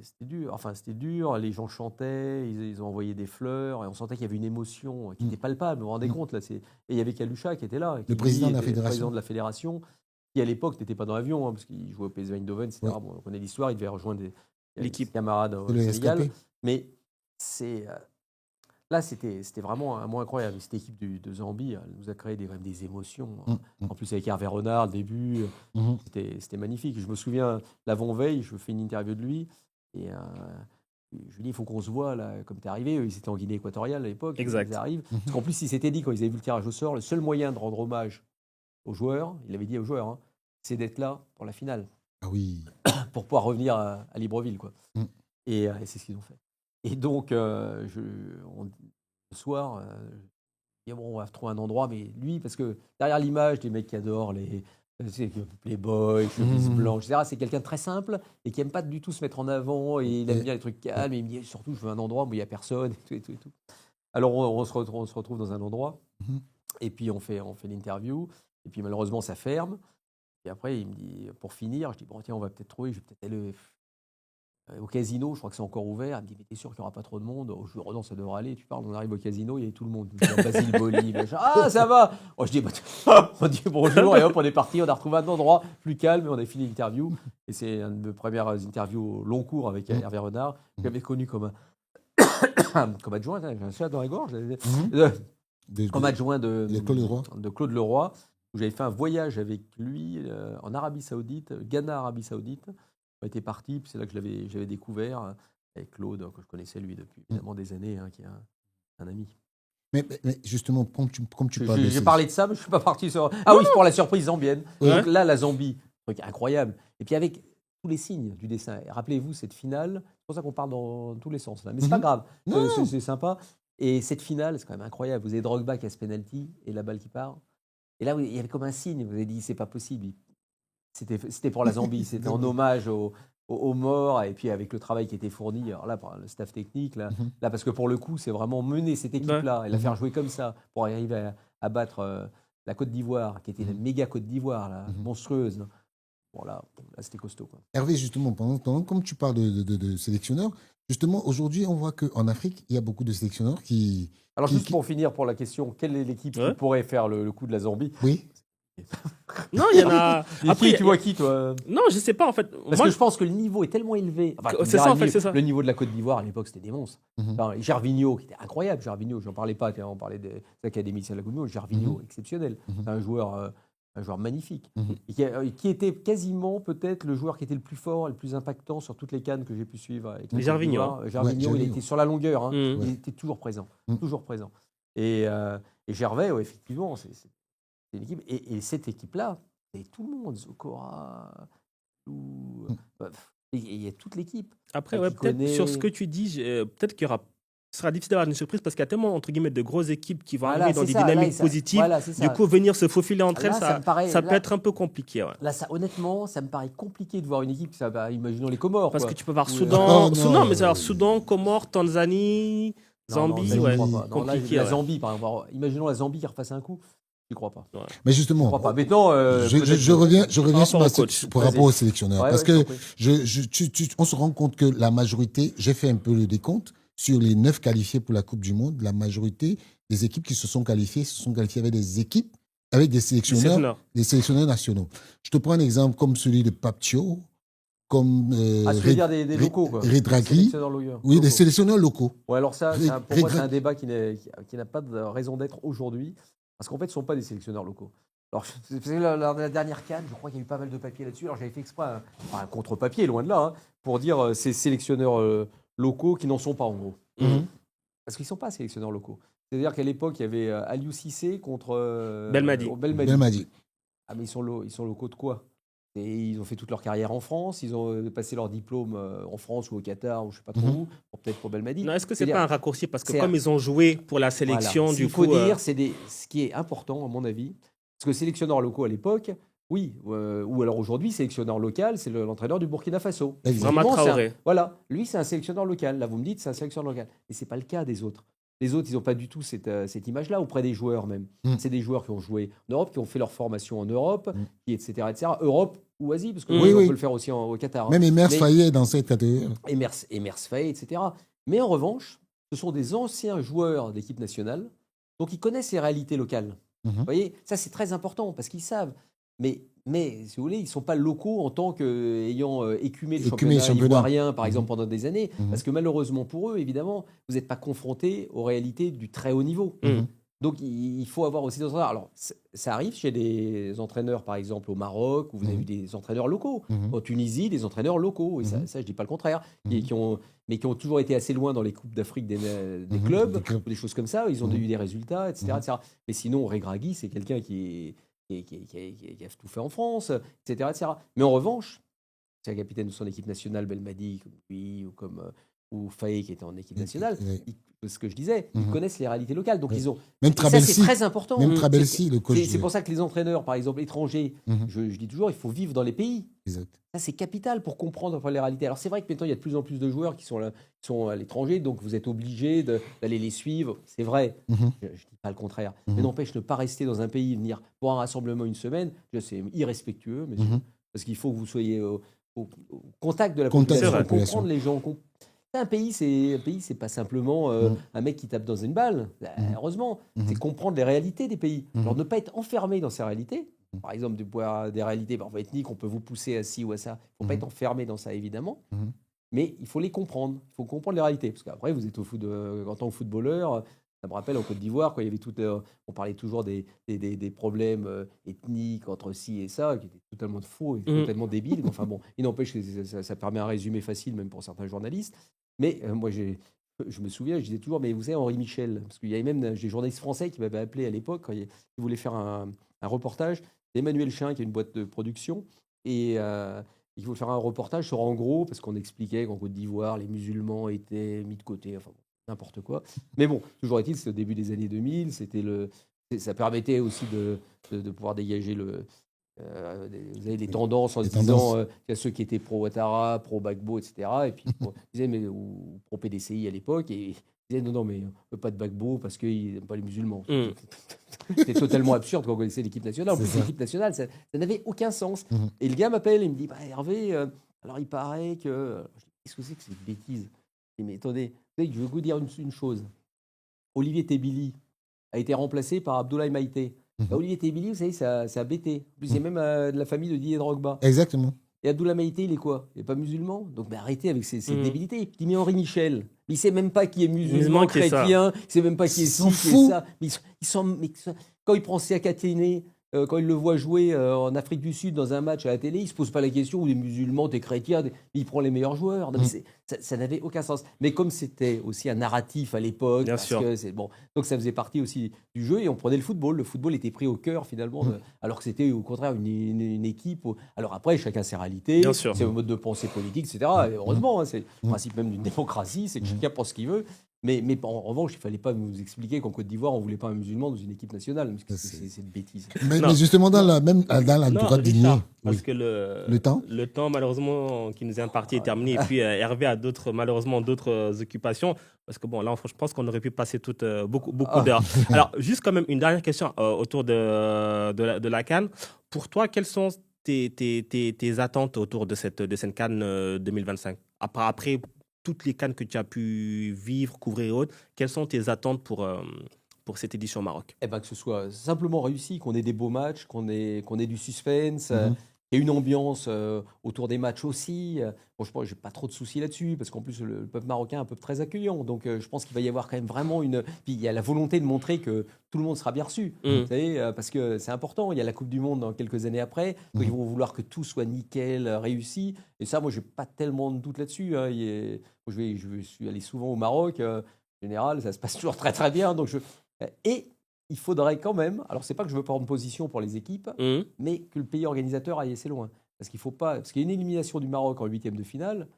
c'était dur. Enfin c'était dur. Les gens chantaient, ils ont envoyé des fleurs et on sentait qu'il y avait une émotion qui était palpable. Vous vous rendez compte là. Et il y avait Kalusha qui était là, qui, Le président lui, de la était fédération. président de la fédération, qui à l'époque n'était pas dans l'avion parce qu'il jouait au PSV Eindhoven, etc. Oui. Bon, on connaît l'histoire. Il devait rejoindre L'équipe. ses camarades au C'est le Sénégal. SKP. Mais c'est là, c'était vraiment un moment incroyable. Cette équipe de Zambie, elle nous a créé même des émotions. En plus, avec Hervé Renard, le début, Mhm. c'était magnifique. Je me souviens, l'avant-veille, je fais une interview de lui. Et je lui dis, il faut qu'on se voit, là, comme tu es arrivé. Ils étaient en Guinée équatoriale à l'époque. Exact. Ils arrivent. Parce qu'en plus, il s'était dit, quand ils avaient vu le tirage au sort, le seul moyen de rendre hommage aux joueurs, il avait dit aux joueurs, hein, c'est d'être là pour la finale, Ah oui. pour pouvoir revenir à Libreville. Quoi. Mm. Et c'est ce qu'ils ont fait. Et donc, le soir, je dis, bon, on va trouver un endroit, mais lui, parce que derrière l'image des mecs qui adorent les boys, les chemises blanches, etc., c'est quelqu'un de très simple et qui n'aime pas du tout se mettre en avant, et il aime bien les trucs calmes, et il me dit surtout, je veux un endroit où il n'y a personne, et tout. Alors, on se retrouve dans un endroit, Mhm. et puis on fait l'interview, et puis malheureusement, ça ferme. Et après, il me dit, pour finir, je dis, bon, tiens, on va peut-être trouver, je vais peut-être aller au casino, je crois que c'est encore ouvert. Elle me dit, mais t'es sûr qu'il n'y aura pas trop de monde? Je dis, oh non, ça devrait aller. Tu parles, on arrive au casino, il y avait tout le monde. Je dis, Basile Boli, machin. Ah, ça va. Je dis, on dit bonjour, et hop, on est parti. On a retrouvé un endroit plus calme, et on a fini l'interview. Et c'est une de mes premières interviews au long cours avec Hervé Renard, que j'avais connu comme adjoint. J'ai un chat dans la gorge. Comme adjoint de Claude Leroy. de Claude Leroy, où j'avais fait un voyage avec lui en Arabie Saoudite, Ghana, Arabie Saoudite. On était parti, puis c'est là que j'avais découvert avec Claude, que je connaissais lui depuis évidemment des années, qui est un ami. Mais justement, comme tu parles de J'ai parlé de ça, mais je ne suis pas parti sur. Ah oui, pour la surprise zambienne. Ouais. Donc là, la Zambie, truc incroyable. Et puis avec tous les signes du dessin. Et rappelez-vous, cette finale, c'est pour ça qu'on parle dans tous les sens là. Mais c'est pas grave, Non. c'est sympa. Et cette finale, c'est quand même incroyable. Vous avez Drogba qui a ce penalty et la balle qui part. Et là, il y avait comme un signe. Vous avez dit, c'est pas possible. C'était pour la Zambie. C'était en hommage aux morts. Et puis avec le travail qui était fourni, alors là, par le staff technique, là, parce que pour le coup, c'est vraiment mener cette équipe-là et la faire jouer comme ça pour arriver à battre la Côte d'Ivoire, qui était une méga Côte d'Ivoire, là, monstrueuse. Bon, là c'était costaud. Quoi. Hervé, justement, comme tu parles de sélectionneurs, justement, aujourd'hui, on voit qu'en Afrique, il y a beaucoup de sélectionneurs qui. Alors, juste pour finir, pour la question, quelle est l'équipe qui pourrait faire le coup de la Zambie? Oui. Non, il y en a. Après, tu vois qui, toi? Non, je sais pas en fait. Parce que je pense que le niveau est tellement élevé. Enfin, c'est ça, en fait, c'est ça. Le niveau de la Côte d'Ivoire à l'époque, c'était des monstres. Enfin, Gervinho, qui était incroyable. Gervinho, j'en parlais pas. On parlait des académiciens de la Coupe du Monde. Gervinho, exceptionnel. C'est un joueur magnifique. Et qui était quasiment peut-être le joueur qui était le plus fort et le plus impactant sur toutes les CAN que j'ai pu suivre. Avec Gervinho. Gervinho, il était sur la longueur. Hein. Mm. Il était toujours présent. Toujours présent. Et Gervais, effectivement, c'est une équipe. Et cette équipe-là, et tout le monde, Zokora, Et il y a toute l'équipe. Après, Qui ouais, peut-être connaît- sur ce que tu dis, peut-être qu'il y aura. Ce sera difficile d'avoir une surprise parce qu'il y a tellement, entre guillemets, de grosses équipes qui vont Voilà, arriver dans c'est des ça, là, dynamiques positives. Voilà, c'est Du ça. coup, venir se faufiler entre Là, elles, ça me paraît- ça peut là- être un peu compliqué. Ouais. Là, honnêtement, ça me paraît compliqué de voir une équipe, imaginons les Comores. Parce quoi. que tu peux voir Ou, Soudan, non, Soudan, mais non, alors Soudan, Comores, Tanzanie, Zambie, ça, j'y ouais. crois pas. Non, là, Compliqué, la ouais. Zambie, par exemple. Imaginons la Zambie qui refasse un coup. Je crois pas. Mais Je justement, crois pas. Maintenant, je reviens sur rapport ma au coach. par Vas-y. rapport aux sélectionneurs. Ouais, parce ouais, je que t'en prie. on se rend compte que la majorité, j'ai fait un peu le décompte, sur les 9 qualifiés pour la Coupe du Monde, la majorité des équipes qui se sont qualifiées avec des équipes, avec des sélectionneurs nationaux. Je te prends un exemple comme celui de Paptio, comme Tu veux dire des locaux, quoi. Redragui. Sélectionneurs locaux. Oui, des sélectionneurs locaux. Ouais, alors ça, Ré- pour moi, Ré- c'est un débat qui n'a pas de raison d'être aujourd'hui, parce qu'en fait, ce ne sont pas des sélectionneurs locaux. Alors, lors de la dernière CAN, je crois qu'il y a eu pas mal de papiers là-dessus. Alors, j'avais fait exprès un contre-papier, loin de là, hein, pour dire ces sélectionneurs locaux qui n'en sont pas, en gros. Mhm. Parce qu'ils ne sont pas sélectionneurs locaux. C'est-à-dire qu'à l'époque, il y avait Aliou Cissé contre Belmadi. Belmadi. Ah, mais ils sont locaux de quoi? Et ils ont fait toute leur carrière en France, ils ont passé leur diplôme en France ou au Qatar ou je ne sais pas trop Mhm. où, peut-être pour Belmadi. Non, est-ce que c'est C'est-à-dire- pas un raccourci parce que c'est comme ils ont joué pour la sélection, Voilà. Ce du qu'il faut coup, dire, c'est ce qui est important, à mon avis, parce que sélectionneurs locaux à l'époque, oui, ou alors aujourd'hui, sélectionneur local, c'est l'entraîneur du Burkina Faso. Évidemment. Vraiment Typiquement, Traoré. voilà, lui, c'est un sélectionneur local. Là, vous me dites, c'est un sélectionneur local. Mais ce n'est pas le cas des autres. Les autres, ils n'ont pas du tout cette image-là auprès des joueurs même. Mm. C'est des joueurs qui ont joué en Europe, qui ont fait leur formation en Europe, Mm. etc. Europe ou Asie, parce que Oui, on oui. peut le faire aussi au Qatar. hein. Même Emers Mais- Faye est dans cette catégorie. Emers Faye, etc. Mais en revanche, ce sont des anciens joueurs d'équipe nationale, donc ils connaissent les réalités locales. Mhm. Vous voyez, ça c'est très important parce qu'ils savent. Mais si vous voulez, ils ne sont pas locaux en tant qu'ayant écumé le championnat ivoirien, par exemple, pendant des années. Mhm. Parce que malheureusement pour eux, évidemment, vous n'êtes pas confrontés aux réalités du très haut niveau. Mhm. Donc il faut avoir aussi des entraîneurs. Alors ça arrive chez des entraîneurs, par exemple au Maroc, où vous avez eu des entraîneurs locaux. Mhm. En Tunisie, des entraîneurs locaux. Et ça, je ne dis pas le contraire. Mhm. Mais qui ont toujours été assez loin dans les Coupes d'Afrique des Mhm. clubs, Des clubs. ou des choses comme ça. Ils ont Mhm. eu des résultats, etc. Mhm. etc. Mais sinon, Regragui, c'est quelqu'un qui a tout fait en France, etc., etc. Mais en revanche, c'est un capitaine de son équipe nationale, Belmadi, comme lui, ou Faye qui était en équipe nationale. Oui. Ce que je disais, ils Mhm. connaissent les réalités locales. Donc Oui. ils ont. Même Et ça, c'est Trabelsi. très important. Même C'est- Trabelsi, le coach. C'est pour ça que les entraîneurs, par exemple étrangers, Mhm. je dis toujours, il faut vivre dans les pays. Exact. Ça, c'est capital pour comprendre enfin, les réalités. Alors, c'est vrai que maintenant, il y a de plus en plus de joueurs qui sont à l'étranger, donc vous êtes obligé d'aller les suivre. C'est vrai. Mhm. Je ne dis pas le contraire. Mhm. Mais n'empêche, ne pas rester dans un pays, venir pour un rassemblement une semaine, c'est irrespectueux, monsieur. Mhm. Parce qu'il faut que vous soyez au contact de la Contact de la population, population. comprendre les gens. Un pays, c'est pas simplement Mhm. un mec qui tape dans une balle. Heureusement, Mhm. c'est comprendre les réalités des pays. Mhm. Alors, ne pas être enfermé dans ces réalités. Par exemple, des réalités ethniques, on peut vous pousser à ci ou à ça. Il ne faut pas Mhm. être enfermé dans ça, évidemment. Mhm. Mais il faut les comprendre. Il faut comprendre les réalités. Parce qu'après, vous êtes en tant que footballeur. Ça me rappelle en Côte d'Ivoire, quand il y avait on parlait toujours des problèmes ethniques entre ci et ça, qui étaient totalement faux et totalement débiles. Enfin bon, il n'empêche que ça permet un résumé facile, même pour certains journalistes. Mais moi, je me souviens, je disais toujours, mais vous savez, Henri Michel, parce qu'il y avait même des journalistes français qui m'avaient appelé à l'époque, quand ils voulaient faire un reportage. Emmanuel Chin, qui est une boîte de production, et il voulait faire un reportage sur, en gros, parce qu'on expliquait qu'en Côte d'Ivoire, les musulmans étaient mis de côté, enfin bon, n'importe quoi. Mais bon, toujours est-il, c'était au début des années 2000, ça permettait aussi de pouvoir dégager vous avez des tendances en Les disant qu'il y a ceux qui étaient pro-Ouattara, pro-Gbagbo, etc. Et puis, ils disaient, ou pro-PDCI à l'époque, et ils disaient non, mais on ne veut pas de Gbagbo parce qu'il n'aime pas les musulmans. C'était totalement absurde quand on connaissait l'équipe nationale. En C'est plus, ça. l'équipe nationale, ça n'avait aucun sens. Mhm. Et le gars m'appelle et me dit Hervé, alors il paraît que. Je dis, qu'est-ce que c'est que cette bêtise? Je dis, mais attendez, vous savez, je veux vous dire une chose. Olivier Tebili a été remplacé par Abdoulaye Maïté. Mhm. Olivier Tebili, vous savez, c'est à BT. En plus, c'est même de la famille de Didier Drogba. Exactement. Et Abdoulaye Maïté, il est quoi? Il n'est pas musulman? Donc arrêtez avec ces Mhm. débilités. Il dit, mais Henri Michel, il ne sait même pas qui est musulman, Musulman, qui est ça. chrétien, il ne sait même pas qui est Ils s'en ci, qui est foutent. ça. Mais quand il prend Siakatene, quand il le voit jouer en Afrique du Sud dans un match à la télé, il ne se pose pas la question des musulmans, des chrétiens, il prend les meilleurs joueurs. Non, mais ça n'avait aucun sens. Mais comme c'était aussi un narratif à l'époque, Bien parce sûr. que bon, donc ça faisait partie aussi du jeu et on prenait le football. Le football était pris au cœur finalement, alors que c'était au contraire une équipe. Alors après, chacun ses réalités, Bien sûr. ses modes de pensée politique, etc. Et heureusement, hein, c'est le principe même d'une démocratie, c'est que chacun pense ce qu'il veut. Mais en revanche, il ne fallait pas nous expliquer qu'en Côte d'Ivoire, on ne voulait pas un musulman dans une équipe nationale. Parce que c'est une bêtise. Mais justement, dans la Non, droite lignée. Richard, parce Oui. que Le temps le temps, malheureusement, qui nous est imparti est terminé. Et puis, Hervé a malheureusement d'autres occupations. Parce que, bon, là, je pense qu'on aurait pu passer beaucoup d'heures. Alors, juste quand même une dernière question autour de la CAN. Pour toi, quelles sont tes attentes autour de cette CAN 2025 après toutes les CAN que tu as pu vivre, couvrir et autres, quelles sont tes attentes pour cette édition au Maroc? Eh ben, que ce soit simplement réussi, qu'on ait des beaux matchs, qu'on ait du suspense, et une ambiance autour des matchs aussi. Bon, je pense que j'ai pas trop de soucis là-dessus, parce qu'en plus, le peuple marocain est un peu très accueillant. Donc, je pense qu'il va y avoir quand même vraiment une. Puis, il y a la volonté de montrer que tout le monde sera bien reçu. Vous savez, parce que c'est important. Il y a la Coupe du Monde dans quelques années après. Donc, ils vont vouloir que tout soit nickel, réussi. Et ça, moi, j'ai pas tellement de doute là-dessus. Hein. Je suis allé souvent au Maroc. En général, ça se passe toujours très, très bien. Donc, et il faudrait quand même, alors c'est pas que je veux prendre position pour les équipes, mais que le pays organisateur aille assez loin. Parce qu'il y a une élimination du Maroc en huitième de finale,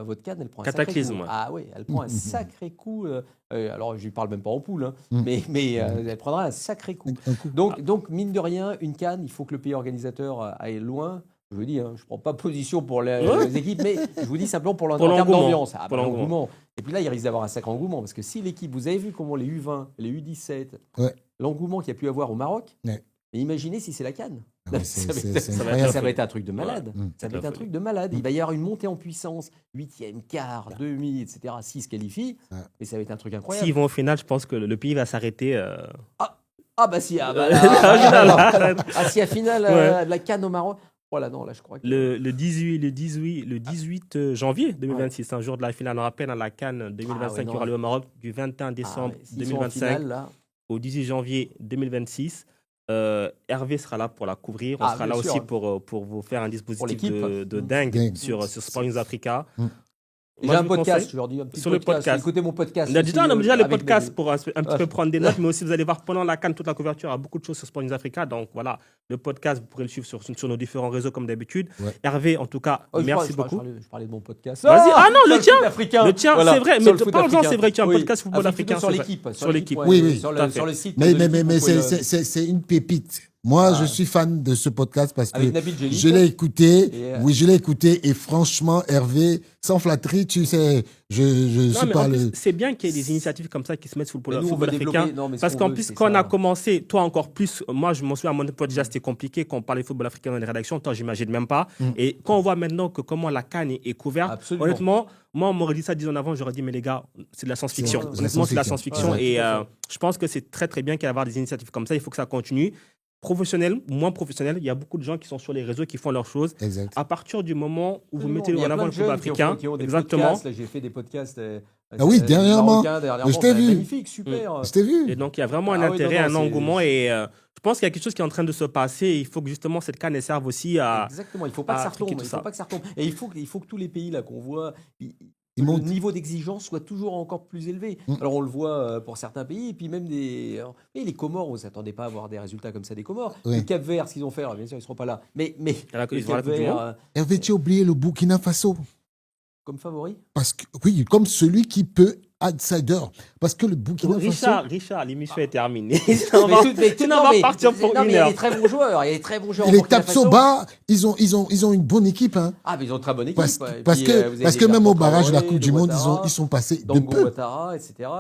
votre CAN, elle prend un Cataclysme, sacré coup. ouais. Ah oui, elle prend un sacré coup. Alors je ne parle même pas en poule, hein, mais elle prendra un sacré coup. Donc, mine de rien, une CAN, il faut que le pays organisateur aille loin. Je vous dis, hein, je ne prends pas position pour les équipes, mais je vous dis simplement pour terme d'ambiance. Pour l'engouement. Et puis là, il risque d'avoir un sacré engouement. Parce que si l'équipe, vous avez vu comment les U20, les U17, l'engouement qu'il y a pu avoir au Maroc, mais imaginez si c'est la CAN. Ça va être un truc de malade. Ça va être un truc de malade. Il va y avoir une montée en puissance, 8e, quart, demi, etc. 6 se qualifient, mais ça va être un truc incroyable. S'ils vont au final, je pense que le pays va s'arrêter. Si à finale de la CAN au Maroc. Voilà, non, là, je crois que... Le 18 janvier 2026, un jour de la finale, on rappelle, à la CAN 2025 qui aura lieu au Maroc du 21 décembre 2025 au 18 janvier 2026. Hervé sera là pour la couvrir. On sera là aussi pour vous faire un dispositif de dingue sur Sport News Africa. J'ai un podcast, je leur dis un petit podcast. Écoutez mon podcast. Déjà le podcast pour un petit peu prendre des notes, mais aussi vous allez voir pendant la CAN, toute la couverture, il y a beaucoup de choses sur Sport News Africa. Donc voilà, le podcast, vous pourrez le suivre sur nos différents réseaux comme d'habitude. Hervé, en tout cas, merci beaucoup. Je parlais de mon podcast. Vas-y, le tien, voilà, c'est vrai. Mais parle-en, c'est vrai, tu as un podcast football africain. Sur l'équipe. Sur l'équipe. Oui. Sur le site. Mais c'est une pépite. Moi, je suis fan de ce podcast parce que je l'ai écouté. Oui, je l'ai écouté et franchement, Hervé, sans flatterie, tu sais, je suis pas le... C'est bien qu'il y ait des initiatives comme ça qui se mettent sous le football africain. Parce qu'en plus, quand on a commencé, toi encore plus, moi, je m'en souviens, à mon époque, déjà, c'était compliqué quand on parlait football africain dans les rédactions. Toi, j'imagine même pas. Et quand on voit maintenant comment la CAN est couverte, honnêtement, moi, on m'aurait dit ça 10 ans avant, j'aurais dit, mais les gars, c'est de la science-fiction. Honnêtement, c'est de la science-fiction. Et je pense que c'est très, très bien qu'il y ait avoir des initiatives comme ça. Il faut que ça continue. Professionnel, moins professionnel, il y a beaucoup de gens qui sont sur les réseaux qui font leurs choses. Exact. À partir du moment où vous mettez en avant le football africain, exactement. J'ai fait des podcasts. Oui, dernièrement. Je t'ai vu. Magnifique, super. Je t'ai vu. Et donc il y a vraiment un intérêt, un engouement, et je pense qu'il y a quelque chose qui est en train de se passer. Et il faut que justement cette CAN serve aussi à. Exactement. Il ne faut pas que ça retombe. Et il faut que tous les pays là qu'on voit. Le niveau d'exigence soit toujours encore plus élevé. Alors on le voit pour certains pays, et puis même les Comores, on ne s'attendait pas à avoir des résultats comme ça des Comores. Le Cap-Vert, ce qu'ils ont fait, alors bien sûr ils ne seront pas là, mais le Cap-Vert... Hervé, tu as oublié le Burkina Faso. Comme favori? Parce que, oui, comme celui qui peut outsider. Parce que le Burkina Faso... Richard, l'émission est terminée. Tu n'en vas partir pour une heure. Il y a des très bons joueurs. Et les Tapsoba, ils ont une bonne équipe. Hein. Ah, mais ils ont une très bonne équipe. Parce que même au barrage de la Coupe du Monde, ils sont passés de peu.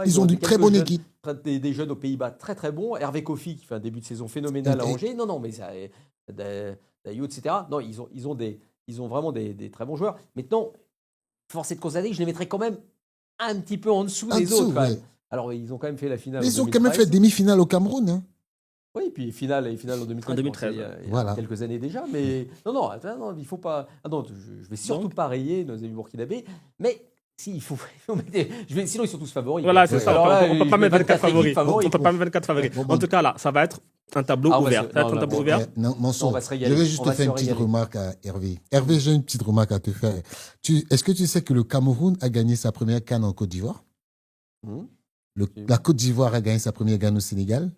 Ils ont une très bonne équipe. Des jeunes aux Pays-Bas très très bons. Hervé Kofi qui fait un début de saison phénoménal à Angers. Non, mais ça, Dayo, etc. Non, ils ont vraiment des très bons joueurs. Maintenant, force est de constater que je les mettrais quand même un petit peu en dessous des autres. Quand même. Alors, ils ont quand même fait la finale. Mais ils ont quand même fait demi-finale au Cameroun. Hein. Oui, puis finale en 2013. Il y a quelques années déjà. Mais non, il ne faut pas. Ah non, je ne vais surtout pas rayer nos amis burkinabés. Mais Si, il faut mettre sinon, ils sont tous favoris. Voilà, c'est ça. Alors là, On ne peut pas mettre 24 favoris. équipes favoris. On peut pas mettre 24 favoris. Bon, En tout cas, là, ça va être un tableau Ah, on va ouvert. se- Ça va être non, un tableau non, ouvert. Manson, On va se régaler. je vais juste On te va faire se une petite régaler. remarque à Hervé. Hervé, j'ai une petite remarque à te faire. Est-ce que tu sais que le Cameroun a gagné sa première CAN en Côte d'Ivoire? Hum, La Côte d'Ivoire a gagné sa première CAN au Sénégal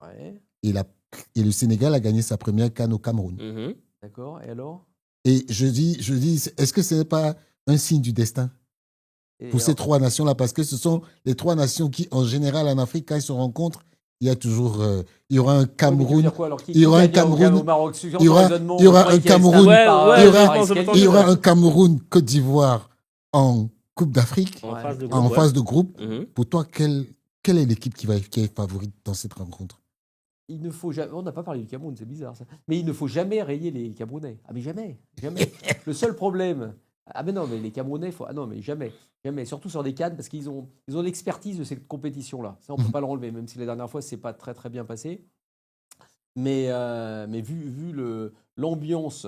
Ouais, et le Sénégal a gagné sa première CAN au Cameroun. Mhm. d'accord. Et alors? Et je dis, est-ce que ce n'est pas un signe du destin Et pour ces alors, trois nations-là? Parce que ce sont les trois nations qui, en général, en Afrique, quand ils se rencontrent, il y a toujours, il y aura un ouais, mais tu veux Cameroun, dire quoi, alors, qui il y aura un gagne Cameroun, au Maroc? Suivant il y ton aura- raisonnement, il y aura vous croyez un qu'il y a Cameroun, Istanbul Ouais, par, ouais, il y aura- par escalier? il y aura un Cameroun Côte d'Ivoire en Coupe d'Afrique, En Ouais. phase de en groupe. phase de groupe. Mhm. Pour toi, quelle est l'équipe qui est favorite dans cette rencontre? Il ne faut jamais. On n'a pas parlé du Cameroun, c'est bizarre ça. Mais il ne faut jamais rayer les Camerounais. Ah mais jamais, jamais. Le seul problème. Ah mais non, mais les Camerounais, ah non mais jamais, jamais. Surtout sur des cannes parce qu'ils ont l'expertise de cette compétition-là. Ça on peut pas le relever, même si la dernière fois c'est pas très très bien passé. Mais vu l'ambiance,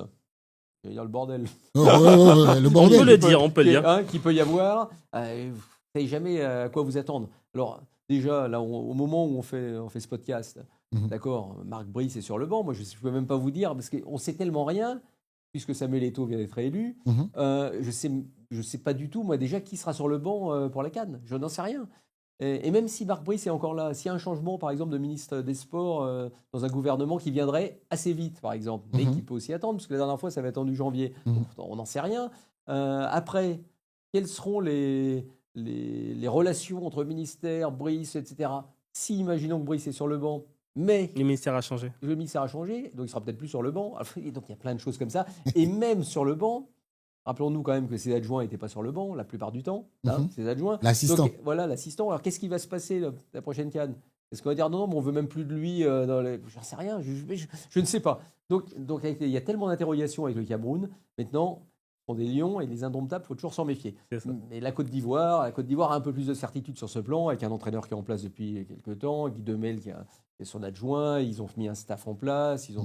il y a le bordel. Oh, le On bordel. peut le dire, on peut le dire. Qu'il peut y avoir. Vous ne savez jamais à quoi vous attendre. Alors déjà là, au moment où on fait ce podcast. Mhm. D'accord, Marc Brice est sur le banc. Moi, je ne peux même pas vous dire, parce qu'on sait tellement rien, puisque Samuel Eto'o vient d'être élu. Mhm. Je sais pas du tout, moi, déjà, qui sera sur le banc pour la CAN. Je n'en sais rien. Et même si Marc Brice est encore là, s'il y a un changement, par exemple, de ministre des Sports dans un gouvernement qui viendrait assez vite, par exemple, mais Mhm. qui peut aussi attendre, parce que la dernière fois, ça va être attendu janvier. Mhm. On n'en sait rien. Après, quelles seront les relations entre ministère, Brice, etc. Si, imaginons que Brice est sur le banc, mais Le ministère a changé. le ministère a changé, donc il sera peut-être plus sur le banc. Et donc il y a plein de choses comme ça. Et même sur le banc, rappelons-nous quand même que ses adjoints n'étaient pas sur le banc la plupart du temps, hein, Mhm. ses adjoints. L'assistant. Donc, voilà, l'assistant. Alors qu'est-ce qui va se passer la prochaine CAN? Est-ce qu'on va dire non, mais on veut même plus de lui J'en sais rien, je ne sais pas. Donc il y a tellement d'interrogations avec le Cameroun. Maintenant, ce sont des lions et les indomptables, il faut toujours s'en méfier. C'est ça. Mais la Côte d'Ivoire a un peu plus de certitude sur ce plan, avec un entraîneur qui est en place depuis quelques temps, Guy Demel qui est son adjoint, ils ont mis un staff en place, il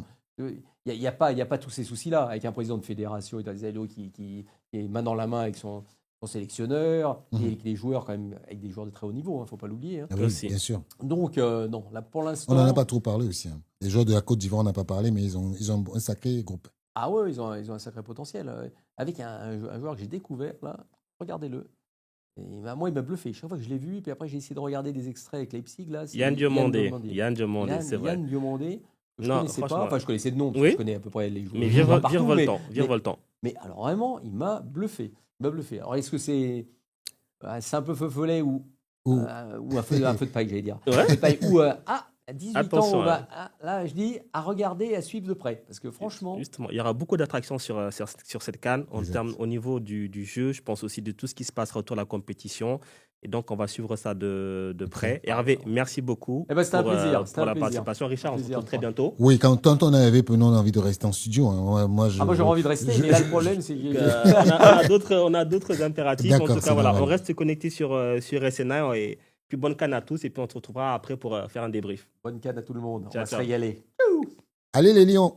n'y a pas tous ces soucis-là, avec un président de fédération qui est main dans la main avec son sélectionneur, et avec les joueurs quand même, avec des joueurs de très haut niveau, il ne faut pas l'oublier. Hein. Ah oui, Aussi. bien sûr. Donc non, là pour l'instant... On n'en a pas trop parlé aussi. Hein. Les joueurs de la Côte d'Ivoire, on n'a pas parlé, mais ils ont un sacré groupe. Ah ouais, ils ont un sacré potentiel. Avec un joueur que j'ai découvert, là, regardez-le. Et moi, il m'a bluffé. Chaque fois que je l'ai vu, puis après, j'ai essayé de regarder des extraits avec Leipzig. Là, c'est Yann Diomandé. Yann Diomandé, Yann- c'est vrai. Yann Diomandé, que je Non, ne connaissais pas. franchement. Enfin, je connaissais de nom, parce Oui. que je connais à peu près les joueurs. Mais partout, virevoltant. mais alors vraiment, il m'a bluffé. Alors, est-ce que c'est un peu feu follet ou un feu de paille, j'allais dire. Ouais. Un feu de paille, ou à 18 Attention, ans, on va, là, je dis à regarder et à suivre de près. Parce que franchement, Justement, il y aura beaucoup d'attractions sur cette CAN Exact. au niveau du jeu. Je pense aussi de tout ce qui se passera autour de la compétition. Et donc, on va suivre ça de près. Hervé, merci beaucoup Eh ben, c'était un plaisir, c'était pour un la plaisir. participation. Richard, on se Plaisir, retrouve très toi. bientôt. Oui, quand on est arrivé, on a envie de rester en studio. Hein. Moi, moi j'aurais envie de rester, mais là le problème c'est que... On a d'autres impératifs. En D'accord, tout c'est cas, voilà, normal. on reste connecté sur SNA. Et puis, bonne CAN à tous. Et puis, on se retrouvera après pour faire un débrief. Bonne canne à tout le monde, on Ciao, va se ciao. régaler. Allez les Lions!